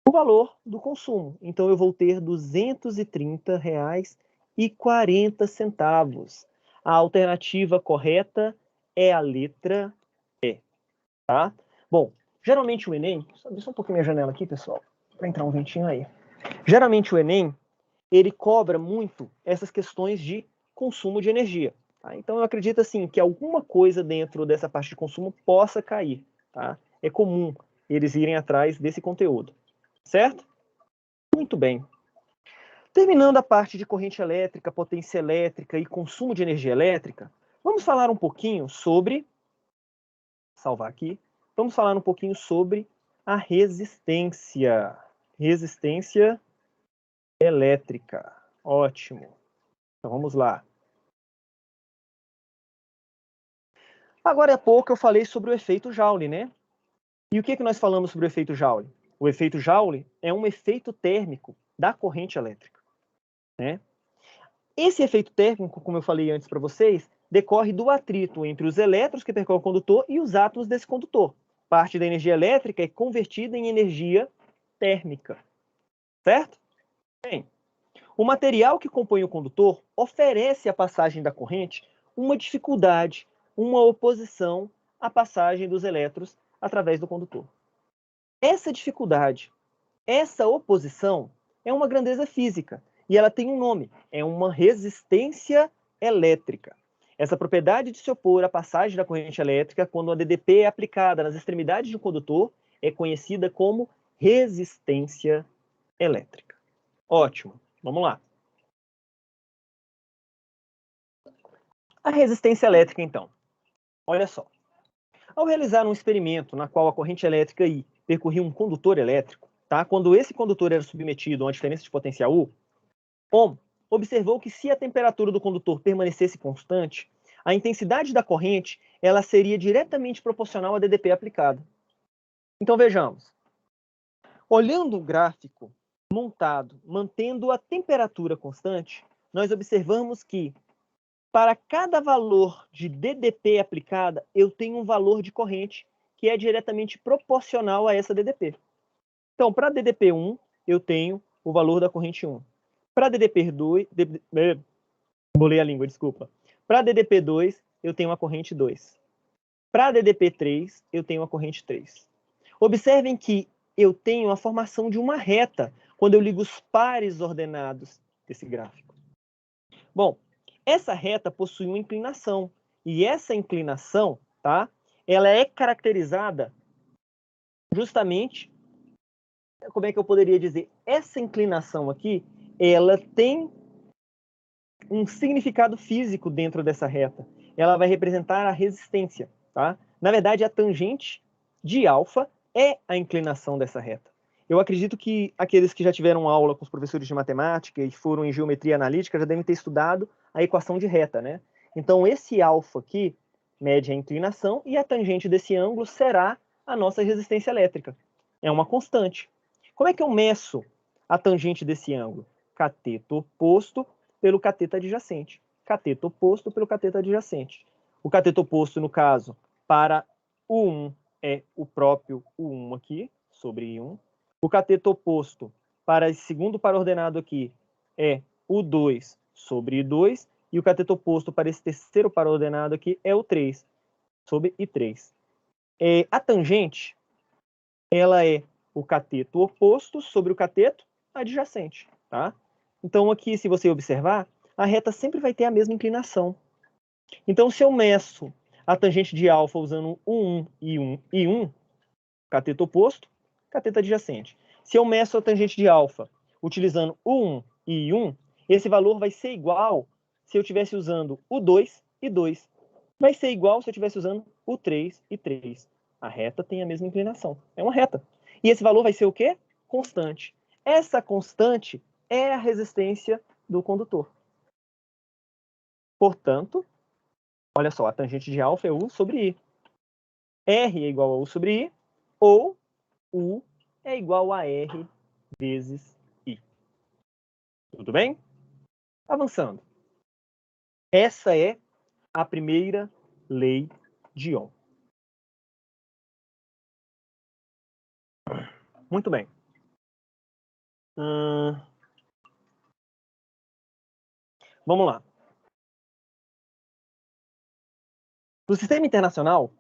o valor do consumo. Então eu vou ter R$ 230,40. A alternativa correta é a letra E, tá? Bom, geralmente o Enem, deixa só um pouquinho minha janela aqui, pessoal, para entrar um ventinho aí. Geralmente o Enem, ele cobra muito essas questões de consumo de energia. Tá? Então eu acredito assim que alguma coisa dentro dessa parte de consumo possa cair, tá? É comum eles irem atrás desse conteúdo, certo? Muito bem. Terminando a parte de corrente elétrica, potência elétrica e consumo de energia elétrica, vamos falar um pouquinho sobre, salvar aqui, vamos falar um pouquinho sobre a resistência. Resistência elétrica. Ótimo. Então vamos lá. Agora há pouco eu falei sobre o efeito Joule, né? E o que nós falamos sobre o efeito Joule? O efeito Joule é um efeito térmico da corrente elétrica, né? Esse efeito térmico, como eu falei antes para vocês, decorre do atrito entre os elétrons que percorrem o condutor e os átomos desse condutor. Parte da energia elétrica é convertida em energia térmica, certo? Bem, o material que compõe o condutor oferece à passagem da corrente uma dificuldade, uma oposição à passagem dos elétrons através do condutor. Essa dificuldade, essa oposição é uma grandeza física e ela tem um nome, é uma resistência elétrica. Essa propriedade de se opor à passagem da corrente elétrica quando a DDP é aplicada nas extremidades de um condutor é conhecida como resistência elétrica. Ótimo, vamos lá. A resistência elétrica, então. Olha só. Ao realizar um experimento na qual a corrente elétrica I percorria um condutor elétrico, tá? Quando esse condutor era submetido a uma diferença de potencial U, Ohm observou que se a temperatura do condutor permanecesse constante, a intensidade da corrente ela seria diretamente proporcional à DDP aplicada. Então vejamos. Olhando o gráfico montado, mantendo a temperatura constante, nós observamos que para cada valor de DDP aplicada, eu tenho um valor de corrente que é diretamente proporcional a essa DDP. Então, para DDP 1, eu tenho o valor da corrente 1. Para DDP 2, bolei a língua, desculpa. Para DDP 2, eu tenho a corrente 2. Para DDP3, eu tenho a corrente 3. Observem que eu tenho a formação de uma reta quando eu ligo os pares ordenados desse gráfico. Bom, essa reta possui uma inclinação, e essa inclinação, tá, ela é caracterizada justamente, como é que eu poderia dizer? Essa inclinação aqui, ela tem um significado físico dentro dessa reta. Ela vai representar a resistência, tá? Na verdade, a tangente de alfa é a inclinação dessa reta. Eu acredito que aqueles que já tiveram aula com os professores de matemática e foram em geometria analítica já devem ter estudado a equação de reta, né? Então, esse alfa aqui mede a inclinação e a tangente desse ângulo será a nossa resistência elétrica. É uma constante. Como é que eu meço a tangente desse ângulo? Cateto oposto pelo cateto adjacente. Cateto oposto pelo cateto adjacente. O cateto oposto, no caso, para U1 é o próprio U1 aqui, sobre I1. O cateto oposto para esse segundo par ordenado aqui é U2 sobre I2. E o cateto oposto para esse terceiro par ordenado aqui é o 3 sobre I3. A tangente, ela é o cateto oposto sobre o cateto adjacente, tá? Então, aqui, se você observar, a reta sempre vai ter a mesma inclinação. Então, se eu meço a tangente de alfa usando 1 e 1 e 1, cateto oposto, cateto adjacente. Se eu meço a tangente de alfa utilizando o 1 e 1, esse valor vai ser igual se eu estivesse usando o 2 e 2. Vai ser igual se eu estivesse usando o 3 e 3. A reta tem a mesma inclinação. É uma reta. E esse valor vai ser o quê? Constante. Essa constante é a resistência do condutor. Portanto, olha só, a tangente de alfa é U sobre I. R é igual a U sobre I, ou U é igual a R vezes I. Tudo bem? Avançando. Essa é a primeira lei de Ohm. Muito bem. Vamos lá. No sistema internacional,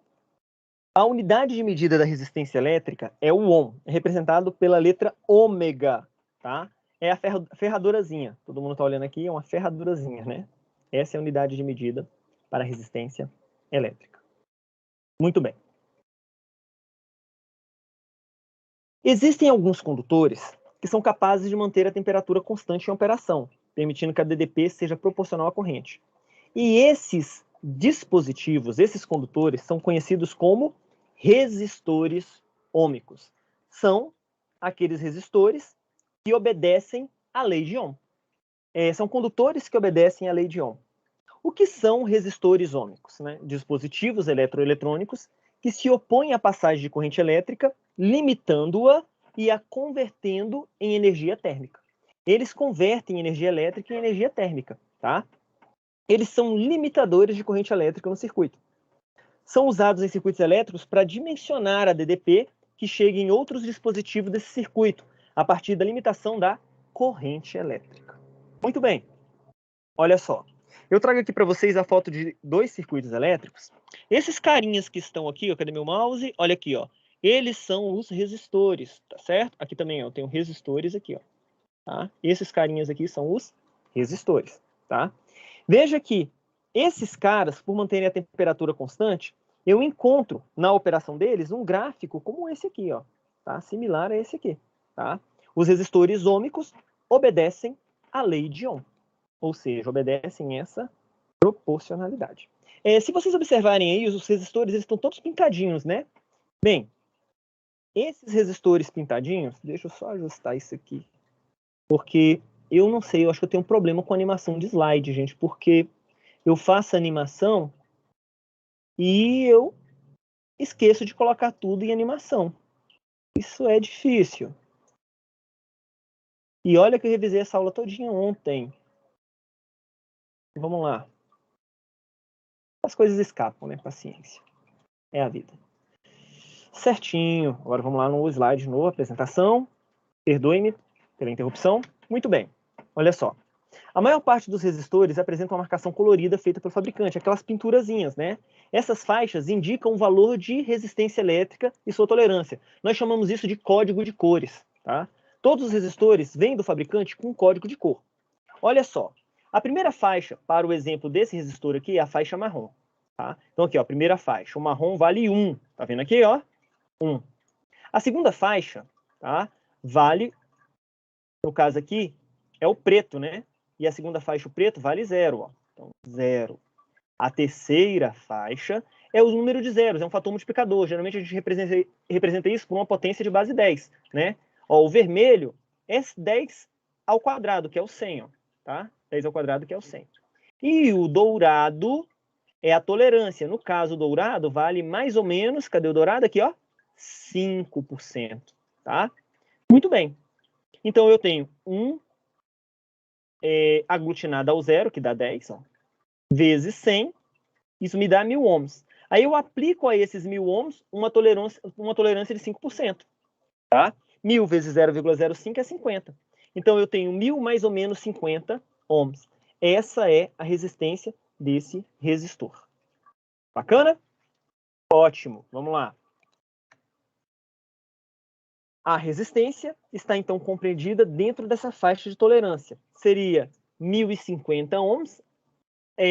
a unidade de medida da resistência elétrica é o Ohm, representado pela letra ômega, tá? É a ferradorazinha. Todo mundo está olhando aqui, é uma ferradorazinha, né? Essa é a unidade de medida para a resistência elétrica. Muito bem. Existem alguns condutores que são capazes de manter a temperatura constante em operação, permitindo que a DDP seja proporcional à corrente. E esses dispositivos, esses condutores, são conhecidos como resistores ôhmicos. São aqueles resistores que obedecem à lei de Ohm. São condutores que obedecem à lei de Ohm. O que são resistores ôhmicos? Né? Dispositivos eletroeletrônicos que se opõem à passagem de corrente elétrica, limitando-a e a convertendo em energia térmica. Eles convertem energia elétrica em energia térmica, tá? Eles são limitadores de corrente elétrica no circuito. São usados em circuitos elétricos para dimensionar a DDP que chega em outros dispositivos desse circuito, a partir da limitação da corrente elétrica. Muito bem. Olha só. Eu trago aqui para vocês a foto de dois circuitos elétricos. Esses carinhas que estão aqui, ó, cadê meu mouse? Olha aqui, ó. Eles são os resistores, tá certo? Aqui também, ó, eu tenho resistores aqui, ó. Tá? Esses carinhas aqui são os resistores, tá? Veja que esses caras, por manterem a temperatura constante, eu encontro na operação deles um gráfico como esse aqui, ó, tá? Similar a esse aqui, tá? Os resistores ôhmicos obedecem à lei de Ohm, ou seja, obedecem essa proporcionalidade. Se vocês observarem aí, os resistores eles estão todos pintadinhos, né? Bem, esses resistores pintadinhos, deixa eu só ajustar isso aqui, porque eu não sei, eu acho que eu tenho um problema com animação de slide, gente, porque eu faço animação e eu esqueço de colocar tudo em animação. Isso é difícil. E olha que eu revisei essa aula todinha ontem. Vamos lá. As coisas escapam, né? Paciência. É a vida. Certinho. Agora vamos lá no slide de novo, apresentação. Perdoe-me pela interrupção. Muito bem. Olha só. A maior parte dos resistores apresenta uma marcação colorida feita pelo fabricante, aquelas pinturazinhas, né? Essas faixas indicam o valor de resistência elétrica e sua tolerância. Nós chamamos isso de código de cores, tá? Todos os resistores vêm do fabricante com um código de cor. Olha só, a primeira faixa, para o exemplo desse resistor aqui, é a faixa marrom. Tá? Então aqui, ó, a primeira faixa, o marrom vale 1. Tá vendo aqui, ó? 1. A segunda faixa, tá? Vale, no caso aqui, é o preto, né? E a segunda faixa, o preto, vale 0, ó. Então, 0. A terceira faixa é o número de zeros, é um fator multiplicador. Geralmente a gente representa isso por uma potência de base 10, né? Ó, o vermelho é 10 ao quadrado, que é o 100, ó, tá? 10 ao quadrado, que é o 100. E o dourado é a tolerância. No caso, o dourado vale mais ou menos, cadê o dourado? Aqui, ó, 5%, tá? Muito bem. Então, eu tenho 1 aglutinado ao zero, que dá 10, ó, vezes 100, isso me dá 1.000 ohms. Aí eu aplico a esses 1.000 ohms uma tolerância de 5%. Tá? 1.000 vezes 0,05 é 50. Então eu tenho 1.000 mais ou menos 50 ohms. Essa é a resistência desse resistor. Bacana? Ótimo. Vamos lá. A resistência está então compreendida dentro dessa faixa de tolerância. Seria 1.050 ohms.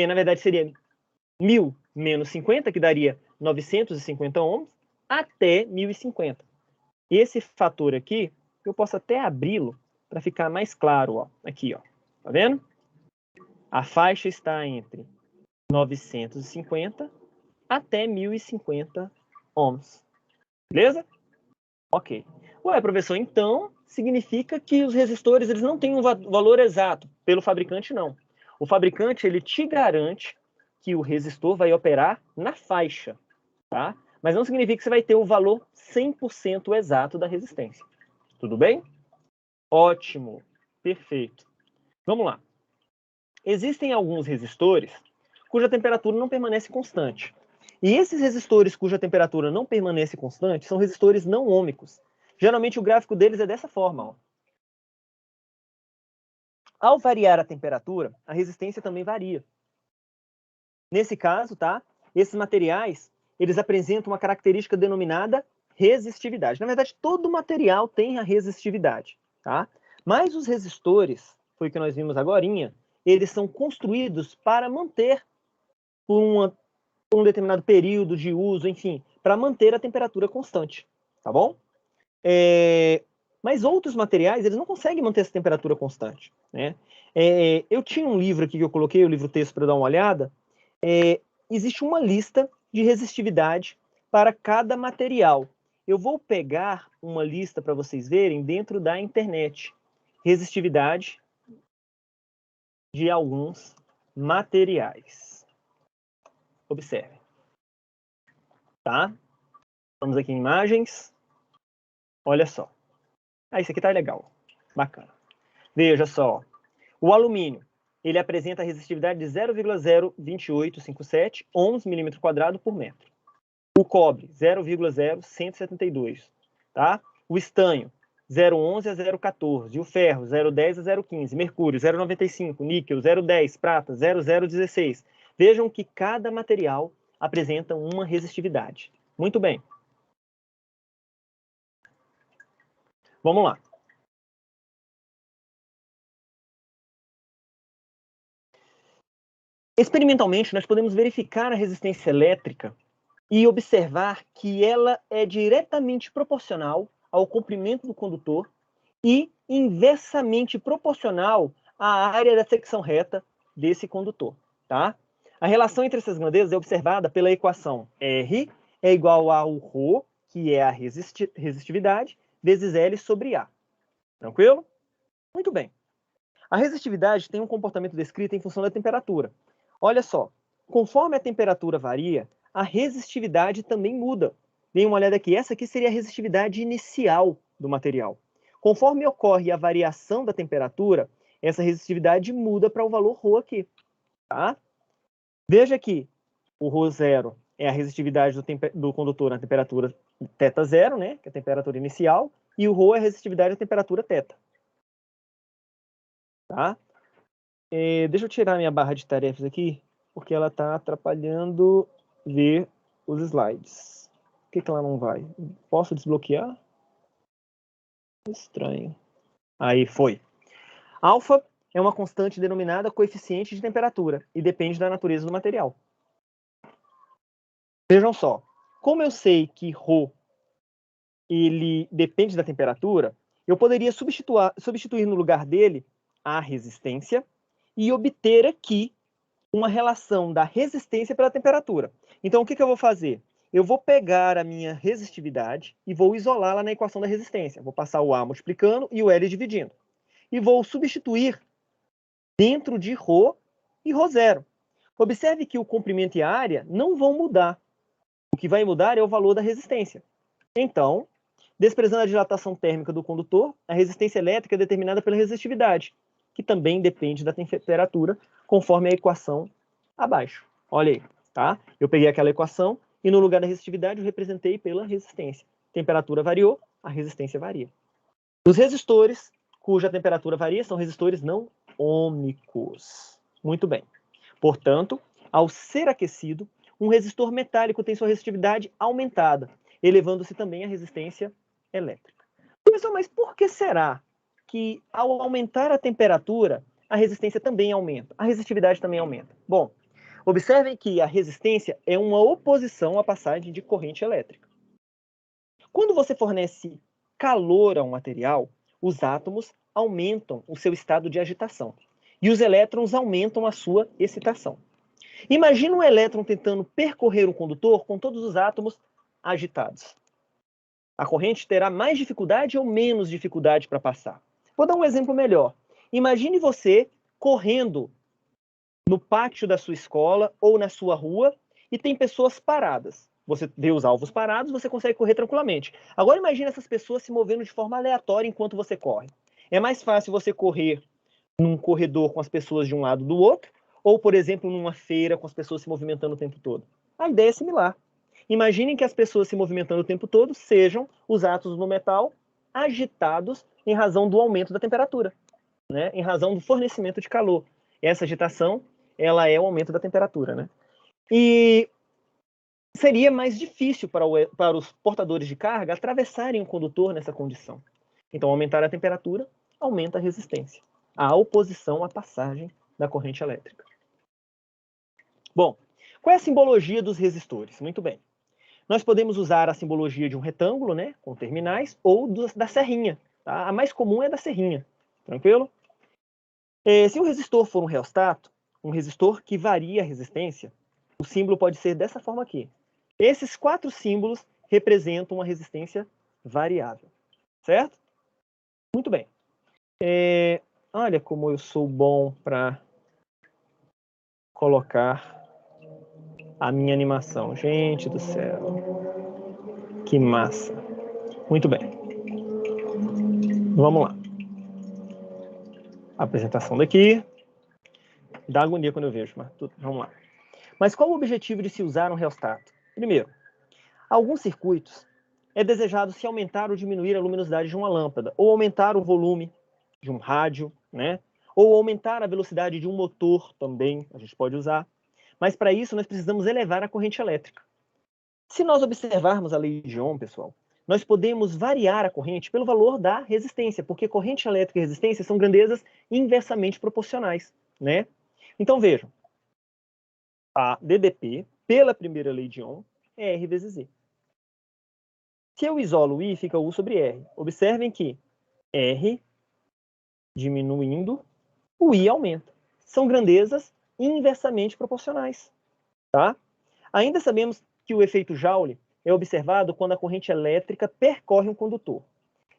Na verdade, seria 1.000 menos 50, que daria 950 ohms, até 1.050. Esse fator aqui, eu posso até abri-lo para ficar mais claro, ó. Aqui, ó. Tá vendo? A faixa está entre 950 até 1.050 ohms. Beleza? Ok. Ué, professor, então significa que os resistores eles não têm um valor exato. Pelo fabricante, não. O fabricante ele te garante que o resistor vai operar na faixa, tá? Mas não significa que você vai ter o valor 100% exato da resistência. Tudo bem? Ótimo. Perfeito. Vamos lá. Existem alguns resistores cuja temperatura não permanece constante. E esses resistores cuja temperatura não permanece constante são resistores não ômicos. Geralmente o gráfico deles é dessa forma, ó. Ao variar a temperatura, a resistência também varia. Nesse caso, tá? Esses materiais, eles apresentam uma característica denominada resistividade. Na verdade, todo material tem a resistividade, tá? Mas os resistores, foi o que nós vimos agorinha, eles são construídos para manter por um determinado período de uso, enfim, para manter a temperatura constante, tá bom? Mas outros materiais, eles não conseguem manter essa temperatura constante, né? Eu tinha um livro aqui que eu coloquei, o livro-texto para dar uma olhada. Existe uma lista de resistividade para cada material. Eu vou pegar uma lista para vocês verem dentro da internet. Resistividade de alguns materiais. Observe. Tá? Vamos aqui em imagens. Olha só. Isso aqui tá legal. Bacana. Veja só. O alumínio, ele apresenta a resistividade de 0,02857 ohms milímetro quadrado por metro. O cobre, 0,0172. Tá? O estanho, 0,11 a 0,14. E o ferro, 0,10 a 0,15. Mercúrio, 0,95. Níquel, 0,10. Prata, 0,016. Vejam que cada material apresenta uma resistividade. Muito bem. Vamos lá. Experimentalmente, nós podemos verificar a resistência elétrica e observar que ela é diretamente proporcional ao comprimento do condutor e inversamente proporcional à área da secção reta desse condutor, tá? A relação entre essas grandezas é observada pela equação R é igual ao ρ, que é a resistividade, vezes L sobre A. Tranquilo? Muito bem. A resistividade tem um comportamento descrito em função da temperatura. Olha só, conforme a temperatura varia, a resistividade também muda. Dê uma olhada aqui, essa aqui seria a resistividade inicial do material. Conforme ocorre a variação da temperatura, essa resistividade muda para o valor ρ aqui. Tá? Veja aqui, o ρ0 é a resistividade do condutor na temperatura θ0, né, que é a temperatura inicial, e o ρ é a resistividade à temperatura θ. Tá? Deixa eu tirar minha barra de tarefas aqui, porque ela está atrapalhando ver os slides. Por que ela não vai? Posso desbloquear? Estranho. Aí foi. Alfa é uma constante denominada coeficiente de temperatura e depende da natureza do material. Vejam só, como eu sei que ρ ele depende da temperatura, eu poderia substituir no lugar dele a resistência e obter aqui uma relação da resistência pela temperatura. Então, o que eu vou fazer? Eu vou pegar a minha resistividade e vou isolá-la na equação da resistência. Vou passar o A multiplicando e o L dividindo. E vou substituir dentro de ρ e ρ0. Observe que o comprimento e a área não vão mudar. O que vai mudar é o valor da resistência. Então, desprezando a dilatação térmica do condutor, a resistência elétrica é determinada pela resistividade, que também depende da temperatura, conforme a equação abaixo. Olha aí, tá? Eu peguei aquela equação e no lugar da resistividade eu representei pela resistência. Temperatura variou, a resistência varia. Os resistores, cuja temperatura varia, são resistores não ômicos. Muito bem. Portanto, ao ser aquecido, um resistor metálico tem sua resistividade aumentada, elevando-se também a resistência elétrica. Professor, mas por que será que ao aumentar a temperatura, a resistência também aumenta? A resistividade também aumenta. Bom, observem que a resistência é uma oposição à passagem de corrente elétrica. Quando você fornece calor a um material, os átomos aumentam o seu estado de agitação e os elétrons aumentam a sua excitação. Imagina um elétron tentando percorrer um condutor com todos os átomos agitados. A corrente terá mais dificuldade ou menos dificuldade para passar? Vou dar um exemplo melhor. Imagine você correndo no pátio da sua escola ou na sua rua e tem pessoas paradas. Você vê os alvos parados, você consegue correr tranquilamente. Agora imagine essas pessoas se movendo de forma aleatória enquanto você corre. É mais fácil você correr num corredor com as pessoas de um lado do outro, ou, por exemplo, numa feira com as pessoas se movimentando o tempo todo. A ideia é similar. Imaginem que as pessoas se movimentando o tempo todo sejam os átomos no metal agitados em razão do aumento da temperatura, né? Em razão do fornecimento de calor. Essa agitação, ela é o aumento da temperatura, né? E seria mais difícil para os portadores de carga atravessarem o condutor nessa condição. Então, aumentar a temperatura aumenta a resistência, a oposição à passagem da corrente elétrica. Bom, qual é a simbologia dos resistores? Muito bem. Nós podemos usar a simbologia de um retângulo, né, com terminais, ou da serrinha. Tá? A mais comum é da serrinha. Tranquilo? Se o resistor for um reostato, um resistor que varia a resistência, o símbolo pode ser dessa forma aqui. Esses 4 símbolos representam uma resistência variável. Certo? Muito bem. Olha como eu sou bom para colocar a minha animação. Gente do céu. Que massa. Muito bem. Vamos lá. A apresentação daqui. Dá agonia quando eu vejo, mas vamos lá. Mas qual o objetivo de se usar um reostato? Primeiro, alguns circuitos é desejado se aumentar ou diminuir a luminosidade de uma lâmpada, ou aumentar o volume de um rádio, né? Ou aumentar a velocidade de um motor também, a gente pode usar. Mas para isso nós precisamos elevar a corrente elétrica. Se nós observarmos a lei de Ohm, pessoal, nós podemos variar a corrente pelo valor da resistência, porque corrente elétrica e resistência são grandezas inversamente proporcionais, né? Então vejam, a DDP, pela primeira lei de Ohm, é R vezes I. Se eu isolo o I, fica U sobre R. Observem que R diminuindo, o I aumenta. São grandezas inversamente proporcionais, tá? Ainda sabemos que o efeito Joule é observado quando a corrente elétrica percorre um condutor.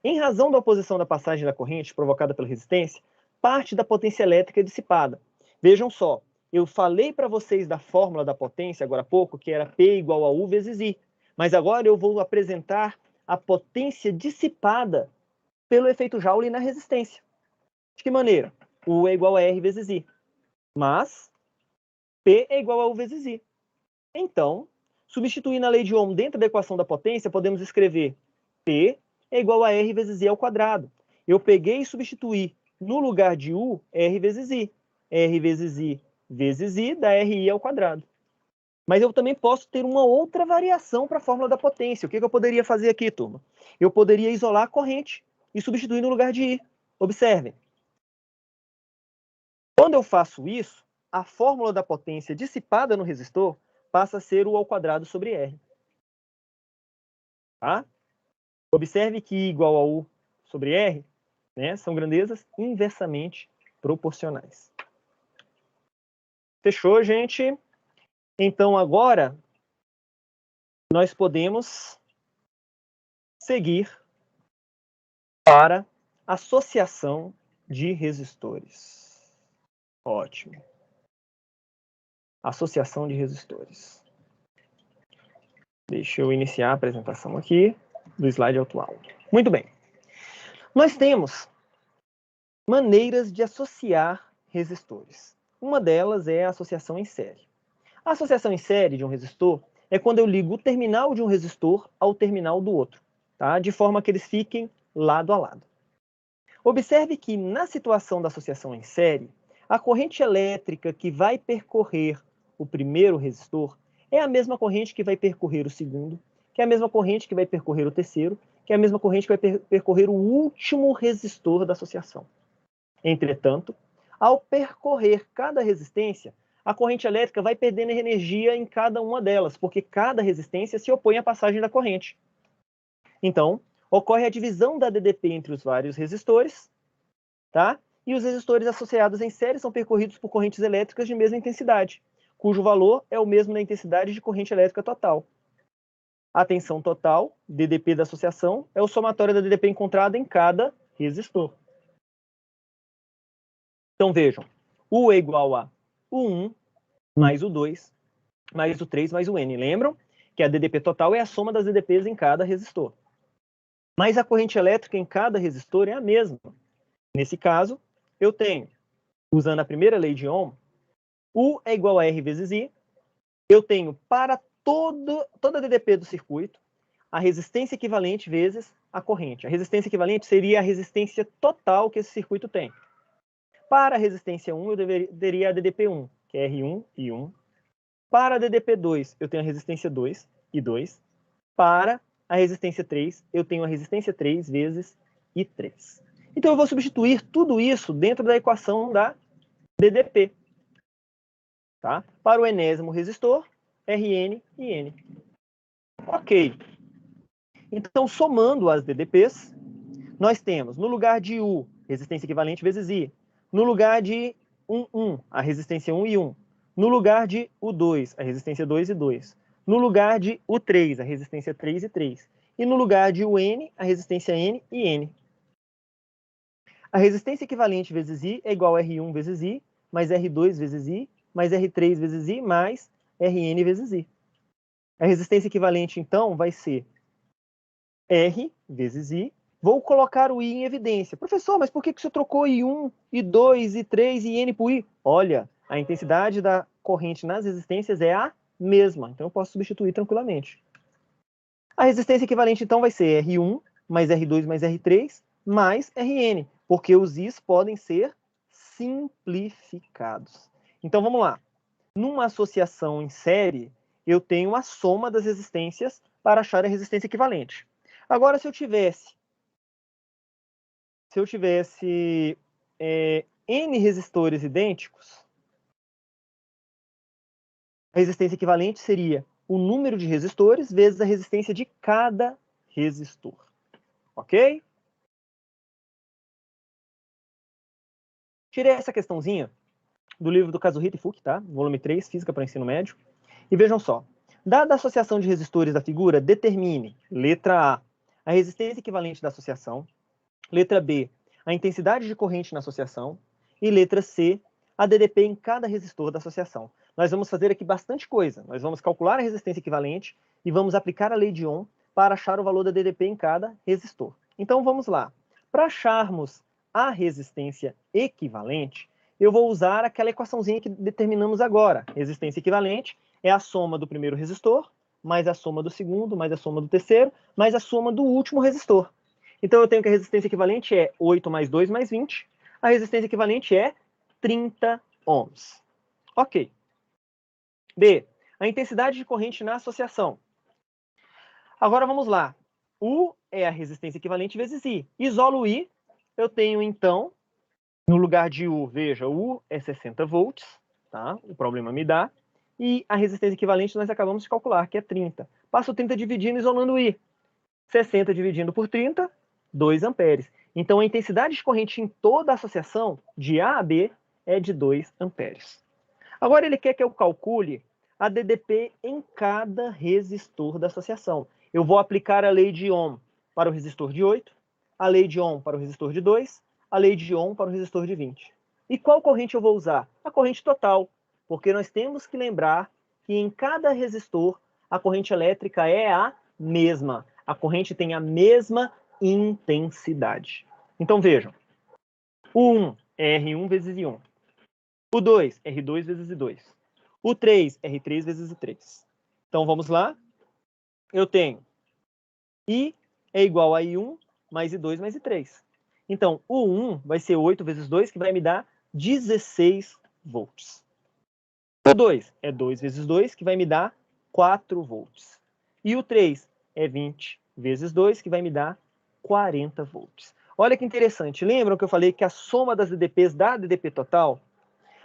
Em razão da oposição da passagem da corrente provocada pela resistência, parte da potência elétrica é dissipada. Vejam só, eu falei para vocês da fórmula da potência agora há pouco, que era P igual a U vezes I. Mas agora eu vou apresentar a potência dissipada pelo efeito Joule na resistência. De que maneira? U é igual a R vezes I. Mas P é igual a U vezes I. Então, substituindo a lei de Ohm dentro da equação da potência, podemos escrever P é igual a R vezes I ao quadrado. Eu peguei e substituí no lugar de U, R vezes I. R vezes I vezes I dá RI ao quadrado. Mas eu também posso ter uma outra variação para a fórmula da potência. O que eu poderia fazer aqui, turma? Eu poderia isolar a corrente e substituir no lugar de I. Observem. Quando eu faço isso, a fórmula da potência dissipada no resistor passa a ser o ao quadrado sobre R. Tá? Observe que I igual a U sobre R, né, são grandezas inversamente proporcionais. Fechou, gente? Então, agora, nós podemos seguir para associação de resistores. Ótimo. Associação de resistores. Deixa eu iniciar a apresentação aqui do slide atual. Muito bem. Nós temos maneiras de associar resistores. Uma delas é a associação em série. A associação em série de um resistor é quando eu ligo o terminal de um resistor ao terminal do outro, tá? De forma que eles fiquem lado a lado. Observe que na situação da associação em série, a corrente elétrica que vai percorrer o primeiro resistor é a mesma corrente que vai percorrer o segundo, que é a mesma corrente que vai percorrer o terceiro, que é a mesma corrente que vai percorrer o último resistor da associação. Entretanto, ao percorrer cada resistência, a corrente elétrica vai perdendo energia em cada uma delas, porque cada resistência se opõe à passagem da corrente. Então, ocorre a divisão da DDP entre os vários resistores, tá? E os resistores associados em série são percorridos por correntes elétricas de mesma intensidade, cujo valor é o mesmo da intensidade de corrente elétrica total. A tensão total, DDP da associação, é o somatório da DDP encontrada em cada resistor. Então, vejam, U é igual a U1 mais U2 mais U3 mais o N. Lembram que a DDP total é a soma das DDPs em cada resistor. Mas a corrente elétrica em cada resistor é a mesma. Nesse caso, eu tenho, usando a primeira lei de Ohm, U é igual a R vezes I. Eu tenho para toda a DDP do circuito a resistência equivalente vezes a corrente. A resistência equivalente seria a resistência total que esse circuito tem. Para a resistência 1, eu teria a DDP1, que é R1 e 1. Para a DDP2, eu tenho a resistência 2 e 2. Para a resistência 3, eu tenho a resistência 3 vezes I3. Então, eu vou substituir tudo isso dentro da equação da DDP. Tá? Para o enésimo resistor, Rn e N. Ok. Então, somando as DDPs, nós temos, no lugar de U, resistência equivalente vezes I. No lugar de 1, a resistência 1 e 1. No lugar de U2, a resistência 2 e 2. No lugar de U3, a resistência 3 e 3. E no lugar de UN, a resistência N e N. A resistência equivalente vezes I é igual a R1 vezes I, mais R2 vezes I, mais R3 vezes I, mais Rn vezes I. A resistência equivalente, então, vai ser R vezes I. Vou colocar o I em evidência. Professor, mas por que você trocou I1, I2, I3 e N por I? Olha, a intensidade da corrente nas resistências é a mesma, então eu posso substituir tranquilamente. A resistência equivalente, então, vai ser R1 mais R2 mais R3 mais Rn, porque os Is podem ser simplificados. Então, vamos lá. Numa associação em série, eu tenho a soma das resistências para achar a resistência equivalente. Agora, se eu tivesse N resistores idênticos, a resistência equivalente seria o número de resistores vezes a resistência de cada resistor. Ok? Tirei essa questãozinha do livro do Kazuhito Fuki, tá? Volume 3, Física para o Ensino Médio. E vejam só. Dada a associação de resistores da figura, determine, letra A resistência equivalente da associação, letra B, a intensidade de corrente na associação, e letra C, a DDP em cada resistor da associação. Nós vamos fazer aqui bastante coisa. Nós vamos calcular a resistência equivalente e vamos aplicar a lei de Ohm para achar o valor da DDP em cada resistor. Então, vamos lá. Para acharmos a resistência equivalente, eu vou usar aquela equaçãozinha que determinamos agora. Resistência equivalente é a soma do primeiro resistor, mais a soma do segundo, mais a soma do terceiro, mais a soma do último resistor. Então, eu tenho que a resistência equivalente é 8 mais 2 mais 20. A resistência equivalente é 30 ohms. Ok. B. a intensidade de corrente na associação. Agora vamos lá. U é a resistência equivalente vezes I. Isolo I, eu tenho então, no lugar de U, veja, U é 60 volts, tá? O problema me dá. E a resistência equivalente nós acabamos de calcular, que é 30. Passo 30 dividindo, isolando I. 60 dividindo por 30, 2 amperes. Então, a intensidade de corrente em toda a associação, de A a B, é de 2 amperes. Agora, ele quer que eu calcule a DDP em cada resistor da associação. Eu vou aplicar a lei de Ohm para o resistor de 8, a lei de Ohm para o resistor de 2, a lei de Ohm para o resistor de 20. E qual corrente eu vou usar? A corrente total, porque nós temos que lembrar que em cada resistor a corrente elétrica é a mesma. A corrente tem a mesma intensidade. Então vejam, o 1 é R1 vezes I1. O 2, R2 vezes I2. O 3, R3 vezes I3. Então vamos lá. Eu tenho I é igual a I1 mais I2 mais I3. Então, o 1 vai ser 8 vezes 2, que vai me dar 16 volts. O 2 é 2 vezes 2, que vai me dar 4 volts. E o 3 é 20 vezes 2, que vai me dar 40 volts. Olha que interessante. Lembram que eu falei que a soma das DDPs dá a DDP total?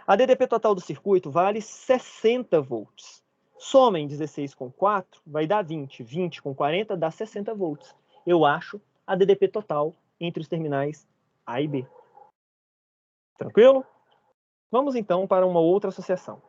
A DDP total do circuito vale 60 volts. Somem 16 com 4, vai dar 20. 20 com 40 dá 60 volts. Eu acho a DDP total entre os terminais A e B. Tranquilo? Vamos então para uma outra associação.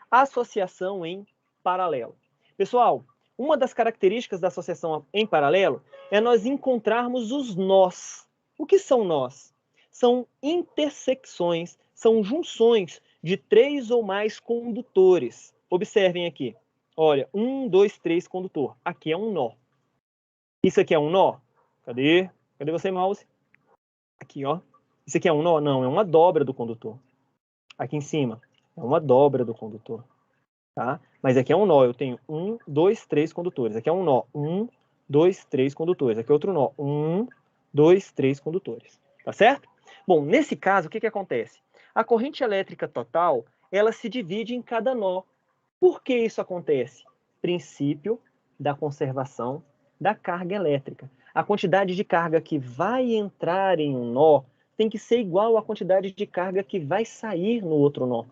Associação em paralelo. Pessoal, uma das características da associação em paralelo é nós encontrarmos os nós. O que são nós? São intersecções, são junções de 3 ou mais condutores. Observem aqui. Olha, 1, 2, 3 condutor. Aqui é um nó. Isso aqui é um nó? Cadê? Cadê você, mouse? Aqui, ó. Isso aqui é um nó? Não, é uma dobra do condutor. Aqui em cima, é uma dobra do condutor. Tá? Mas aqui é um nó. Eu tenho 1, 2, 3 condutores. Aqui é um nó. 1, 2, 3 condutores. Aqui é outro nó. 1, 2, 3 condutores. Tá certo? Bom, nesse caso, o que acontece? A corrente elétrica total, ela se divide em cada nó. Por que isso acontece? Princípio da conservação da carga elétrica. A quantidade de carga que vai entrar em um nó tem que ser igual à quantidade de carga que vai sair no outro nó.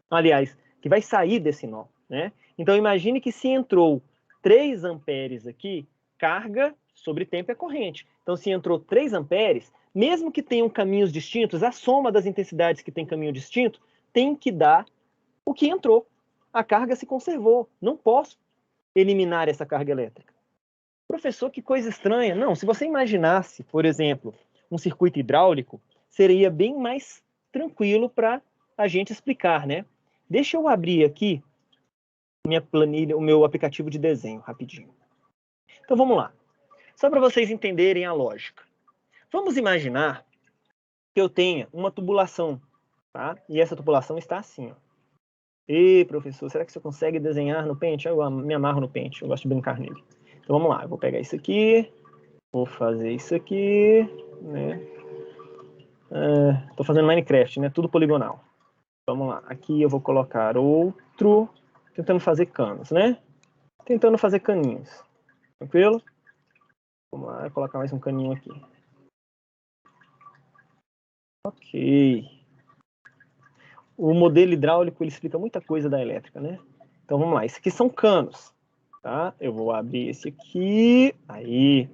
Aliás, que vai sair desse nó, né? Então, imagine que se entrou 3 amperes aqui, carga sobre tempo é corrente. Então, se entrou 3 amperes, mesmo que tenham caminhos distintos, a soma das intensidades que tem caminho distinto tem que dar o que entrou. A carga se conservou. Não posso eliminar essa carga elétrica. Professor, que coisa estranha. Não, se você imaginasse, por exemplo, um circuito hidráulico, seria bem mais tranquilo para a gente explicar, né? Deixa eu abrir aqui minha planilha, o meu aplicativo de desenho, rapidinho. Então, vamos lá. Só para vocês entenderem a lógica. Vamos imaginar que eu tenha uma tubulação, tá? E essa tubulação está assim, ó. E professor, será que você consegue desenhar no Paint? Eu me amarro no Paint, eu gosto de brincar nele. Então vamos lá, eu vou pegar isso aqui, vou fazer isso aqui, né? Tô fazendo Minecraft, né? Tudo poligonal. Vamos lá, aqui eu vou colocar outro, tentando fazer canos, né? Tentando fazer caninhos. Tranquilo? Vamos lá, vou colocar mais um caninho aqui. Ok. O modelo hidráulico ele explica muita coisa da elétrica, né? Então vamos lá, esses aqui são canos, tá? Eu vou abrir esse aqui, aí.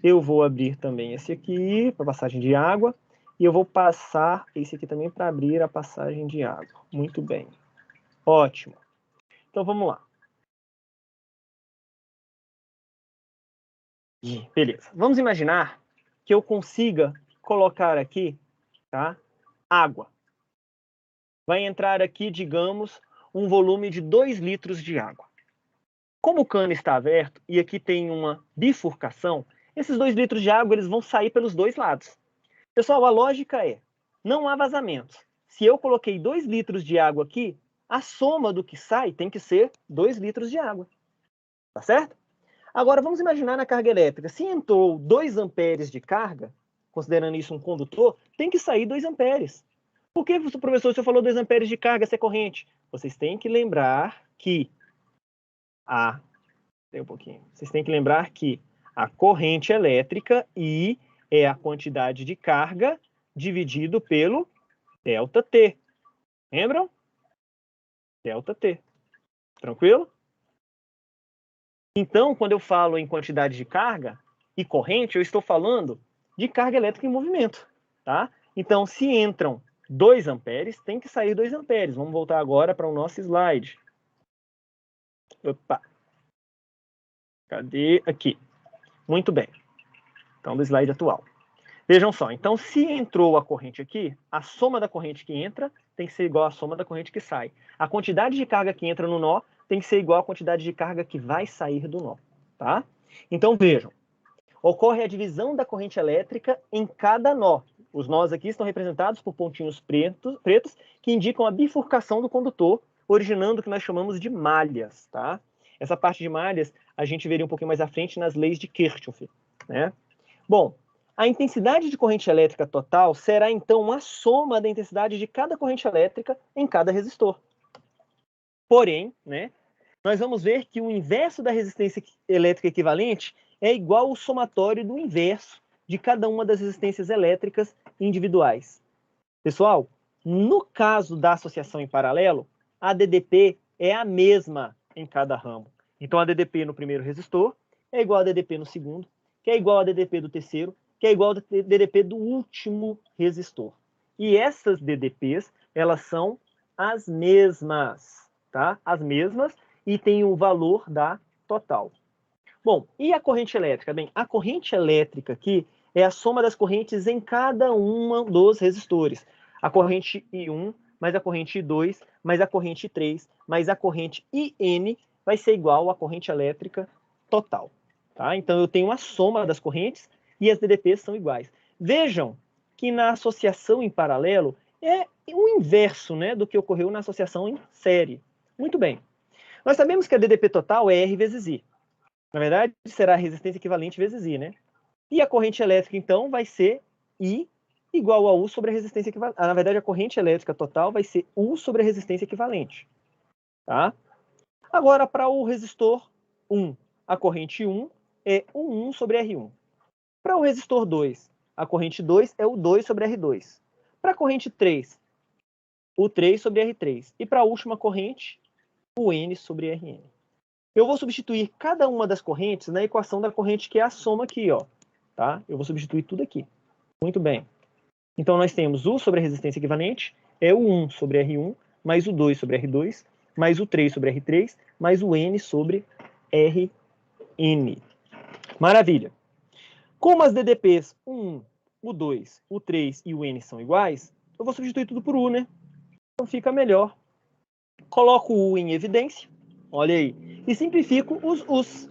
Eu vou abrir também esse aqui para passagem de água e eu vou passar esse aqui também para abrir a passagem de água. Muito bem. Ótimo. Então vamos lá. Beleza. Vamos imaginar que eu consiga colocar aqui, tá? Água. Vai entrar aqui, digamos, um volume de 2 litros de água. Como o cano está aberto e aqui tem uma bifurcação, esses 2 litros de água eles vão sair pelos dois lados. Pessoal, a lógica é, não há vazamentos. Se eu coloquei 2 litros de água aqui, a soma do que sai tem que ser 2 litros de água. Tá certo? Agora, vamos imaginar na carga elétrica. Se entrou 2 amperes de carga, considerando isso um condutor, tem que sair 2 amperes. Por que, professor, o senhor falou 2 amperes de carga, essa é corrente? Vocês têm que lembrar que Tem um pouquinho. Vocês têm que lembrar que a corrente elétrica, I, é a quantidade de carga dividido pelo ΔT. Lembram? ΔT. Tranquilo? Então, quando eu falo em quantidade de carga e corrente, eu estou falando de carga elétrica em movimento, tá? Então, se entram 2 amperes, tem que sair 2 amperes. Vamos voltar agora para o nosso slide. Opa! Cadê? Aqui. Muito bem. Então, do slide atual. Vejam só, então se entrou a corrente aqui, a soma da corrente que entra tem que ser igual à soma da corrente que sai. A quantidade de carga que entra no nó tem que ser igual à quantidade de carga que vai sair do nó, tá? Então vejam, ocorre a divisão da corrente elétrica em cada nó. Os nós aqui estão representados por pontinhos pretos que indicam a bifurcação do condutor, originando o que nós chamamos de malhas, tá? Essa parte de malhas a gente veria um pouquinho mais à frente nas leis de Kirchhoff, né? Bom, a intensidade de corrente elétrica total será, então, a soma da intensidade de cada corrente elétrica em cada resistor. Porém, né, nós vamos ver que o inverso da resistência elétrica equivalente é igual ao somatório do inverso de cada uma das resistências elétricas individuais. Pessoal, no caso da associação em paralelo, a DDP é a mesma em cada ramo. Então, a DDP no primeiro resistor é igual a DDP no segundo, que é igual a DDP do terceiro, que é igual ao DDP do último resistor. E essas DDPs, elas são as mesmas, tá? As mesmas, e tem o valor da total. Bom, e a corrente elétrica? Bem, a corrente elétrica aqui é a soma das correntes em cada um dos resistores. A corrente I1, mais a corrente I2, mais a corrente I3, mais a corrente IN vai ser igual à corrente elétrica total. Tá? Então, eu tenho a soma das correntes e as DDPs são iguais. Vejam que na associação em paralelo é o inverso, né, do que ocorreu na associação em série. Muito bem. Nós sabemos que a DDP total é R vezes I. Na verdade, será a resistência equivalente vezes I, né? E a corrente elétrica, então, vai ser I igual a U sobre a resistência equivalente. Na verdade, a corrente elétrica total vai ser U sobre a resistência equivalente. Tá? Agora, para o resistor 1, a corrente 1 é o 1 sobre R1. Para o resistor 2, a corrente 2 é o 2 sobre R2. Para a corrente 3, o 3 sobre R3. E para a última corrente, o N sobre Rn. Eu vou substituir cada uma das correntes na equação da corrente que é a soma aqui, ó. Tá? Eu vou substituir tudo aqui. Muito bem. Então, nós temos U sobre a resistência equivalente, é o 1 sobre R1, mais o 2 sobre R2, mais o 3 sobre R3, mais o N sobre Rn. Maravilha. Como as DDPs, o 1, o 2, o 3 e o N são iguais, eu vou substituir tudo por U, né? Então, fica melhor. Coloco o U em evidência, olha aí, e simplifico os U's.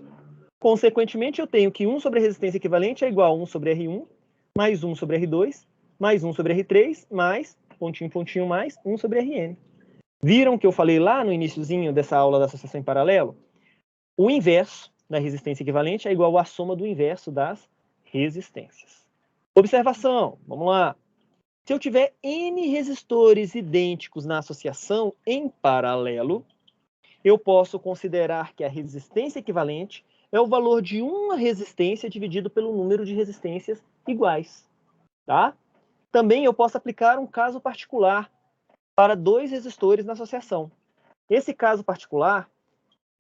Consequentemente, eu tenho que 1 sobre a resistência equivalente é igual a 1 sobre R1, mais 1 sobre R2, mais 1 sobre R3, mais, pontinho, pontinho, mais 1 sobre Rn. Viram que eu falei lá no iniciozinho dessa aula da associação em paralelo? O inverso da resistência equivalente é igual à soma do inverso das resistências. Observação, vamos lá. Se eu tiver N resistores idênticos na associação em paralelo, eu posso considerar que a resistência equivalente é o valor de uma resistência dividido pelo número de resistências iguais. Tá? Também eu posso aplicar um caso particular para 2 resistores na associação. Esse caso particular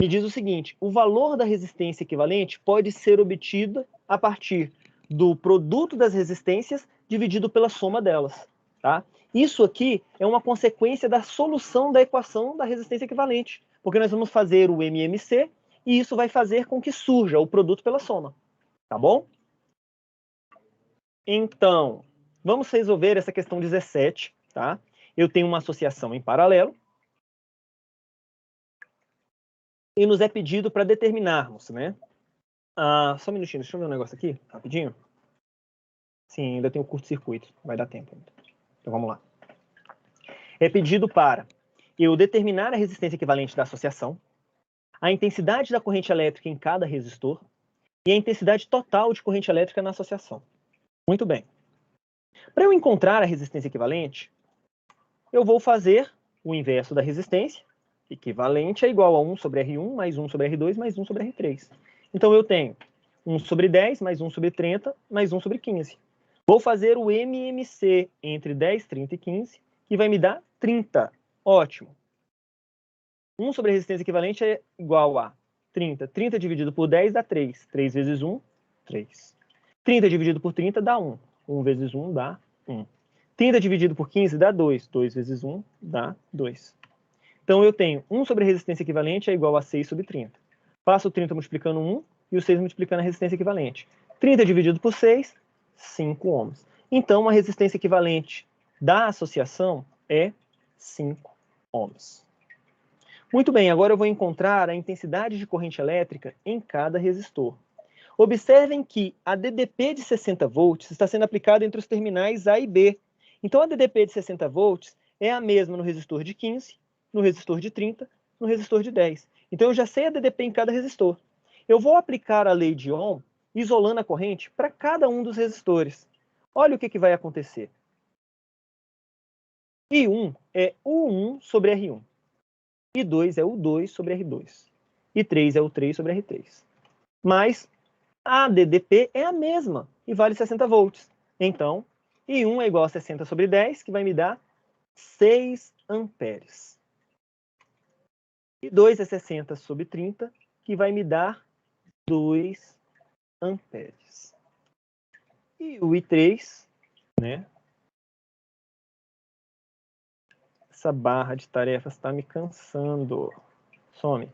me diz o seguinte: o valor da resistência equivalente pode ser obtido a partir do produto das resistências dividido pela soma delas. Tá? Isso aqui é uma consequência da solução da equação da resistência equivalente, porque nós vamos fazer o MMC e isso vai fazer com que surja o produto pela soma. Tá bom? Então, vamos resolver essa questão 17, tá? Eu tenho uma associação em paralelo e nos é pedido para determinarmos, né? Só um minutinho, deixa eu ver um negócio aqui, rapidinho. Sim, ainda tem o curto-circuito, vai dar tempo. Então vamos lá. É pedido para eu determinar a resistência equivalente da associação, a intensidade da corrente elétrica em cada resistor e a intensidade total de corrente elétrica na associação. Muito bem. Para eu encontrar a resistência equivalente, eu vou fazer o inverso da resistência equivalente é igual a 1 sobre R1 mais 1 sobre R2 mais 1 sobre R3. Então, eu tenho 1 sobre 10 mais 1 sobre 30 mais 1 sobre 15. Vou fazer o MMC entre 10, 30 e 15, que vai me dar 30. Ótimo. 1 sobre a resistência equivalente é igual a 30. 30 dividido por 10 dá 3. 3 vezes 1, 3. 30 dividido por 30 dá 1. 1 vezes 1 dá 1. 30 dividido por 15 dá 2. 2 vezes 1 dá 2. Então, eu tenho 1 sobre a resistência equivalente é igual a 6 sobre 30. Passo o 30 multiplicando 1 e o 6 multiplicando a resistência equivalente. 30 dividido por 6, 5 ohms. Então, a resistência equivalente da associação é 5 ohms. Muito bem, agora eu vou encontrar a intensidade de corrente elétrica em cada resistor. Observem que a DDP de 60 volts está sendo aplicada entre os terminais A e B. Então, a DDP de 60 volts é a mesma no resistor de 15, no resistor de 30, no resistor de 10. Então, eu já sei a DDP em cada resistor. Eu vou aplicar a lei de Ohm, isolando a corrente para cada um dos resistores. Olha o que vai acontecer. I1 é U1 sobre R1. I2 é U2 sobre R2. I3 é U3 sobre R3. Mas a DDP é a mesma e vale 60 volts. Então, I1 é igual a 60 sobre 10, que vai me dar 6 amperes. I2 é 60 sobre 30, que vai me dar 2 amperes. E o I3, né? Essa barra de tarefas está me cansando. Some.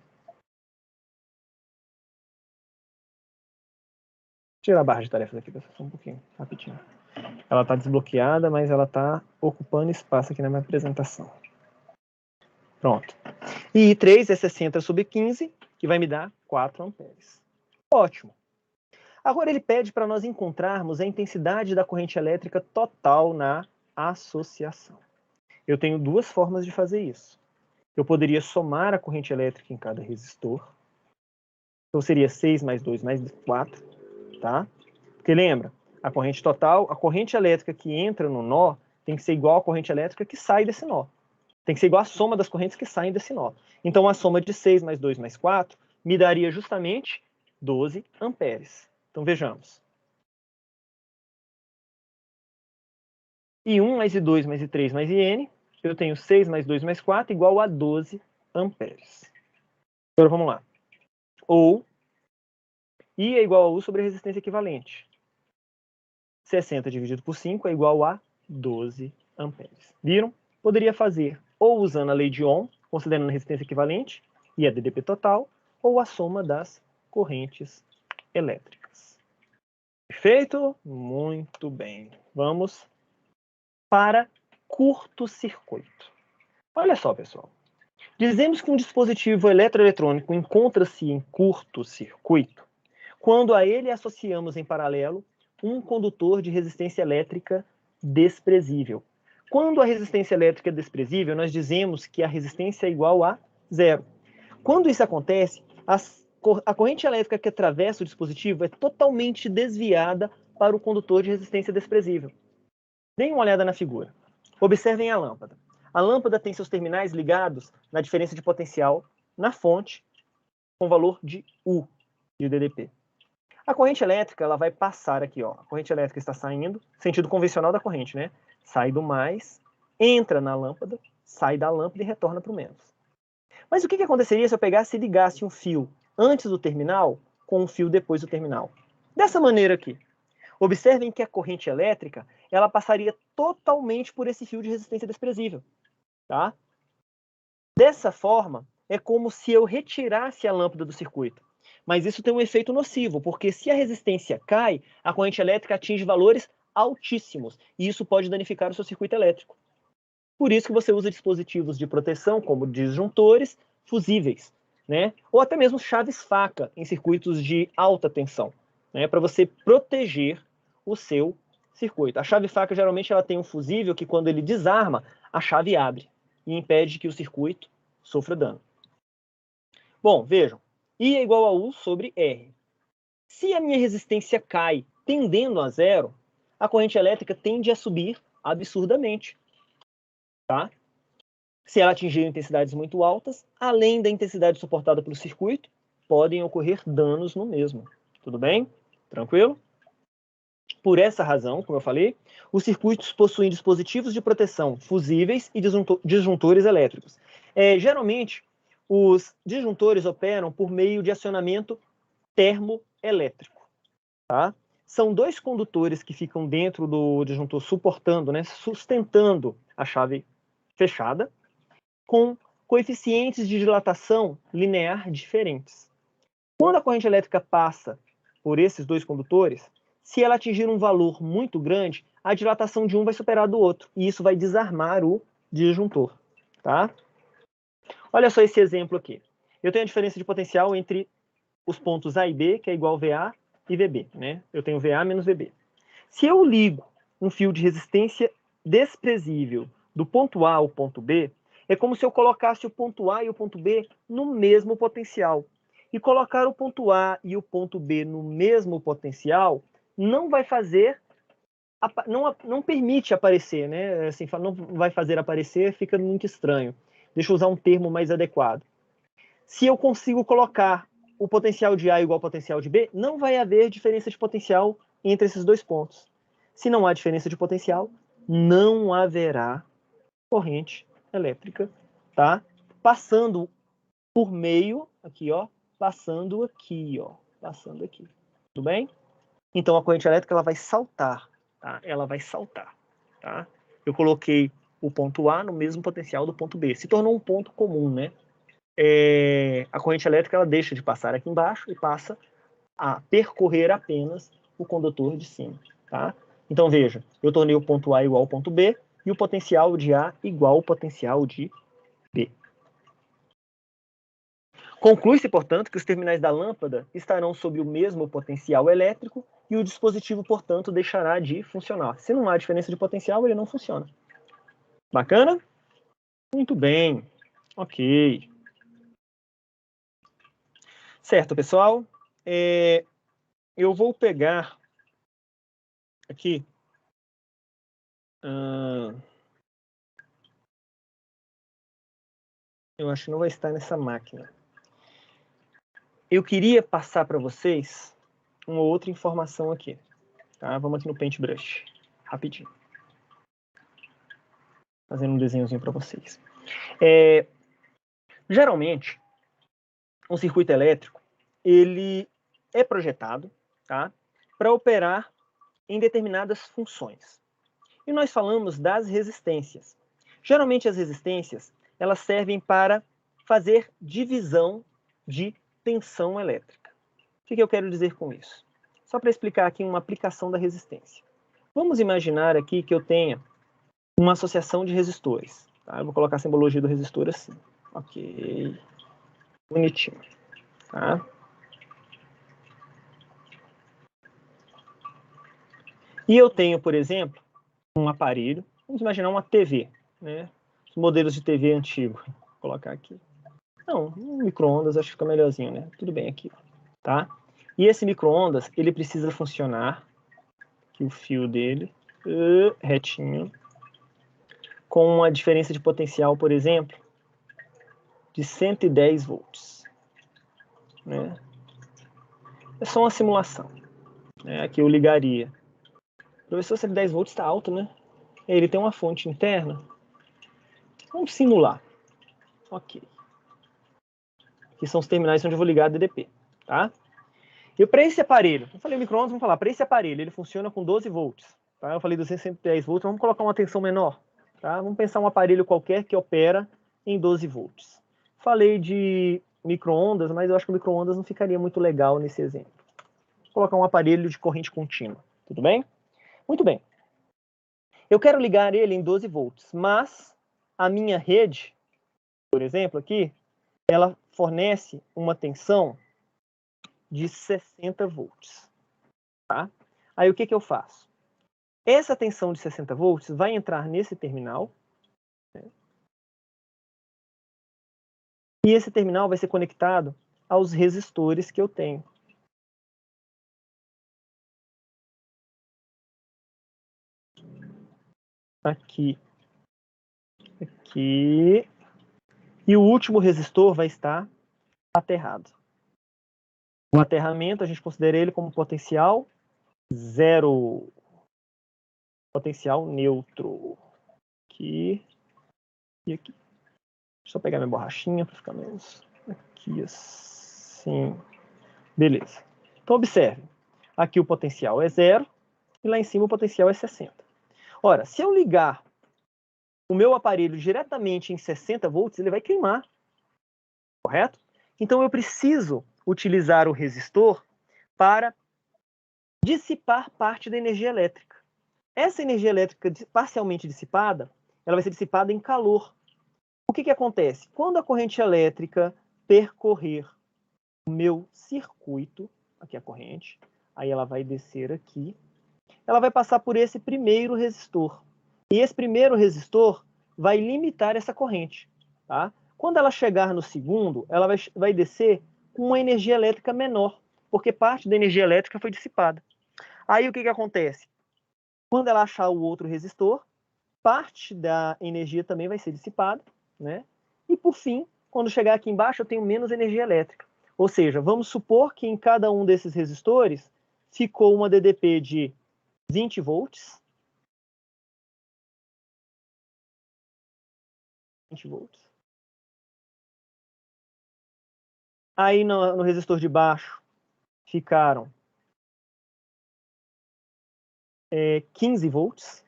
Tirar a barra de tarefas aqui, só um pouquinho, rapidinho. Ela está desbloqueada, mas ela está ocupando espaço aqui na minha apresentação. Pronto. E I3 é 60 sobre 15, que vai me dar 4 amperes. Ótimo. Agora ele pede para nós encontrarmos a intensidade da corrente elétrica total na associação. Eu tenho duas formas de fazer isso. Eu poderia somar a corrente elétrica em cada resistor. Então seria 6 mais 2 mais 4, tá? Porque lembra, a corrente total, a corrente elétrica que entra no nó tem que ser igual à corrente elétrica que sai desse nó. Tem que ser igual à soma das correntes que saem desse nó. Então a soma de 6 mais 2 mais 4 me daria justamente 12 amperes. Então vejamos. I1 mais I2 mais I3 mais IN, eu tenho 6 mais 2 mais 4 igual a 12 amperes. Agora vamos lá. Ou I é igual a U sobre a resistência equivalente. 60 dividido por 5 é igual a 12 amperes. Viram? Poderia fazer ou usando a lei de Ohm, considerando a resistência equivalente e a DDP total, ou a soma das correntes elétricas. Perfeito? Muito bem. Vamos para curto-circuito. Olha só, pessoal. Dizemos que um dispositivo eletroeletrônico encontra-se em curto-circuito quando a ele associamos em paralelo um condutor de resistência elétrica desprezível. Quando a resistência elétrica é desprezível, nós dizemos que a resistência é igual a zero. Quando isso acontece, a corrente elétrica que atravessa o dispositivo é totalmente desviada para o condutor de resistência desprezível. Deem uma olhada na figura. Observem a lâmpada. A lâmpada tem seus terminais ligados na diferença de potencial na fonte com valor de U, de DDP. A corrente elétrica ela vai passar aqui, ó. A corrente elétrica está saindo, sentido convencional da corrente, né? Sai do mais, entra na lâmpada, sai da lâmpada e retorna para o menos. Mas o que aconteceria se eu pegasse e ligasse um fio antes do terminal com um fio depois do terminal? Dessa maneira aqui. Observem que a corrente elétrica ela passaria totalmente por esse fio de resistência desprezível. Tá? Dessa forma, é como se eu retirasse a lâmpada do circuito. Mas isso tem um efeito nocivo, porque se a resistência cai, a corrente elétrica atinge valores altíssimos, e isso pode danificar o seu circuito elétrico. Por isso que você usa dispositivos de proteção, como disjuntores fusíveis, né? Ou até mesmo chaves-faca em circuitos de alta tensão, né? Para você proteger o seu circuito. A chave-faca, geralmente, ela tem um fusível que, quando ele desarma, a chave abre e impede que o circuito sofra dano. Bom, vejam. I é igual a U sobre R. Se a minha resistência cai tendendo a zero, a corrente elétrica tende a subir absurdamente. Tá? Se ela atingir intensidades muito altas, além da intensidade suportada pelo circuito, podem ocorrer danos no mesmo. Tudo bem? Tranquilo? Por essa razão, como eu falei, os circuitos possuem dispositivos de proteção fusíveis e disjuntores elétricos. Geralmente, os disjuntores operam por meio de acionamento termoelétrico. Tá? São dois condutores que ficam dentro do disjuntor suportando, né, sustentando a chave fechada, com coeficientes de dilatação linear diferentes. Quando a corrente elétrica passa por esses dois condutores, se ela atingir um valor muito grande, a dilatação de um vai superar a do outro, e isso vai desarmar o disjuntor. Tá? Olha só esse exemplo aqui. Eu tenho a diferença de potencial entre os pontos A e B, que é igual a VA e VB. Né? Eu tenho VA menos VB. Se eu ligo um fio de resistência desprezível do ponto A ao ponto B, é como se eu colocasse o ponto A e o ponto B no mesmo potencial. E colocar o ponto A e o ponto B no mesmo potencial não vai fazer, não permite aparecer, né? Assim, não vai fazer aparecer, fica muito estranho. Deixa eu usar um termo mais adequado. Se eu consigo colocar o potencial de A igual ao potencial de B, não vai haver diferença de potencial entre esses dois pontos. Se não há diferença de potencial, não haverá corrente elétrica, tá? Passando por meio, aqui, ó, passando aqui, ó, passando aqui. Tudo bem? Então a corrente elétrica ela vai saltar, tá? Ela vai saltar, tá? Eu coloquei o ponto A no mesmo potencial do ponto B. Se tornou um ponto comum, né? A corrente elétrica ela deixa de passar aqui embaixo e passa a percorrer apenas o condutor de cima, tá? Então veja, eu tornei o ponto A igual ao ponto B e o potencial de A igual ao potencial de B. Conclui-se, portanto, que os terminais da lâmpada estarão sob o mesmo potencial elétrico e o dispositivo, portanto, deixará de funcionar. Se não há diferença de potencial, ele não funciona. Bacana? Muito bem. Ok. Certo, pessoal. Eu vou pegar aqui. Eu acho que não vai estar nessa máquina. Eu queria passar para vocês uma outra informação aqui. Tá? Vamos aqui no Paintbrush. Rapidinho. Fazendo um desenhozinho para vocês. Geralmente, um circuito elétrico, ele é projetado, tá, para operar em determinadas funções. E nós falamos das resistências. Geralmente as resistências, elas servem para fazer divisão de tensão elétrica. O que eu quero dizer com isso? Só para explicar aqui uma aplicação da resistência. Vamos imaginar aqui que eu tenha uma associação de resistores. Tá? Eu vou colocar a simbologia do resistor assim. Ok. Bonitinho. Tá? E eu tenho, por exemplo, um aparelho. Vamos imaginar uma TV. Né? Os modelos de TV antigo. Vou colocar aqui. Não, um micro-ondas acho que fica melhorzinho, né? Tudo bem aqui. Tá? E esse micro-ondas, ele precisa funcionar. Aqui o fio dele. Retinho. Com uma diferença de potencial, por exemplo, de 110 volts. Né? É só uma simulação. Né? Aqui eu ligaria. Professor, 110 volts está alto, né? Ele tem uma fonte interna. Vamos simular. Ok. Aqui são os terminais onde eu vou ligar a DDP. Tá? E para esse aparelho, eu falei micro-ondas, vamos falar, para esse aparelho, ele funciona com 12 volts. Tá? Eu falei 210 volts, vamos colocar uma tensão menor. Tá? Vamos pensar um aparelho qualquer que opera em 12 volts. Falei de micro-ondas, mas eu acho que o micro-ondas não ficaria muito legal nesse exemplo. Vou colocar um aparelho de corrente contínua. Tudo bem? Muito bem. Eu quero ligar ele em 12 volts, mas a minha rede, por exemplo, aqui, ela fornece uma tensão de 60 volts. Tá? Aí o que eu faço? Essa tensão de 60 volts vai entrar nesse terminal. Né? E esse terminal vai ser conectado aos resistores que eu tenho. Aqui. Aqui. E o último resistor vai estar aterrado. O aterramento, a gente considera ele como potencial zero. Potencial neutro. Aqui e aqui. Deixa eu pegar minha borrachinha para ficar menos aqui assim. Beleza. Então, observe. Aqui o potencial é 0 e lá em cima o potencial é 60. Ora, se eu ligar o meu aparelho diretamente em 60 volts, ele vai queimar. Correto? Então, eu preciso utilizar o resistor para dissipar parte da energia elétrica. Essa energia elétrica parcialmente dissipada, ela vai ser dissipada em calor. O que acontece? Quando a corrente elétrica percorrer o meu circuito, aqui a corrente, aí ela vai descer aqui, ela vai passar por esse primeiro resistor. E esse primeiro resistor vai limitar essa corrente. Tá? Quando ela chegar no segundo, ela vai descer com uma energia elétrica menor, porque parte da energia elétrica foi dissipada. Aí o que acontece? Quando ela achar o outro resistor, parte da energia também vai ser dissipada, né? E por fim, quando chegar aqui embaixo, eu tenho menos energia elétrica. Ou seja, vamos supor que em cada um desses resistores ficou uma DDP de 20 volts. 20 volts. Aí no resistor de baixo ficaram 15 volts.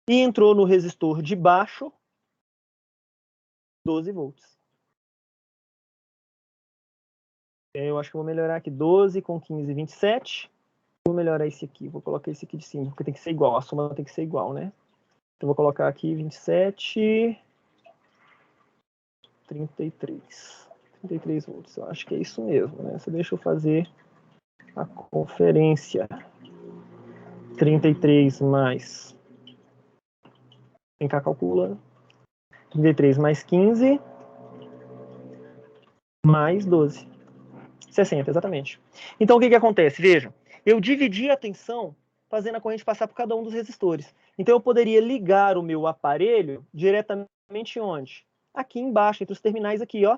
E entrou no resistor de baixo 12 volts. Eu acho que vou melhorar aqui 12 com 15, 27. Vou melhorar esse aqui, vou colocar esse aqui de cima, porque tem que ser igual, a soma tem que ser igual, né? Então vou colocar aqui 27, 33. 33 volts, eu acho que é isso mesmo, né? Só deixa eu fazer a conferência. 33 mais... Vem cá, calcula. 33 mais 15 mais 12. 60, exatamente. Então, o que acontece? Vejam, eu dividi a tensão fazendo a corrente passar por cada um dos resistores. Então, eu poderia ligar o meu aparelho diretamente onde? Aqui embaixo, entre os terminais aqui, ó.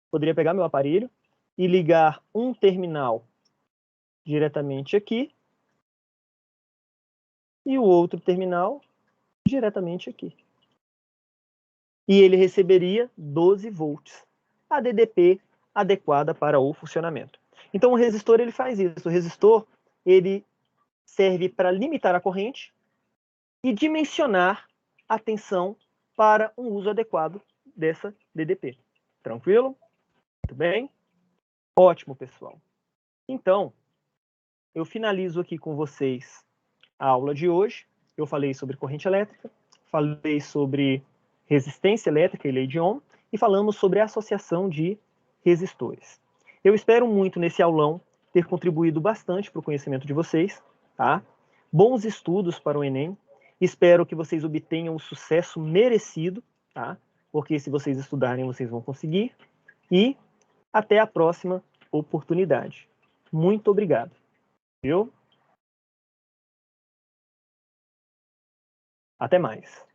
Poderia pegar meu aparelho e ligar um terminal diretamente aqui e o outro terminal diretamente aqui. E ele receberia 12 volts, a DDP adequada para o funcionamento. Então, o resistor ele faz isso. O resistor ele serve para limitar a corrente e dimensionar a tensão para um uso adequado dessa DDP. Tranquilo? Muito bem? Ótimo, pessoal. Então, eu finalizo aqui com vocês a aula de hoje. Eu falei sobre corrente elétrica, falei sobre resistência elétrica e lei de Ohm, e falamos sobre a associação de resistores. Eu espero muito nesse aulão ter contribuído bastante para o conhecimento de vocês, tá? Bons estudos para o Enem. Espero que vocês obtenham o sucesso merecido, tá? Porque se vocês estudarem, vocês vão conseguir. E até a próxima oportunidade. Muito obrigado. Viu? Até mais.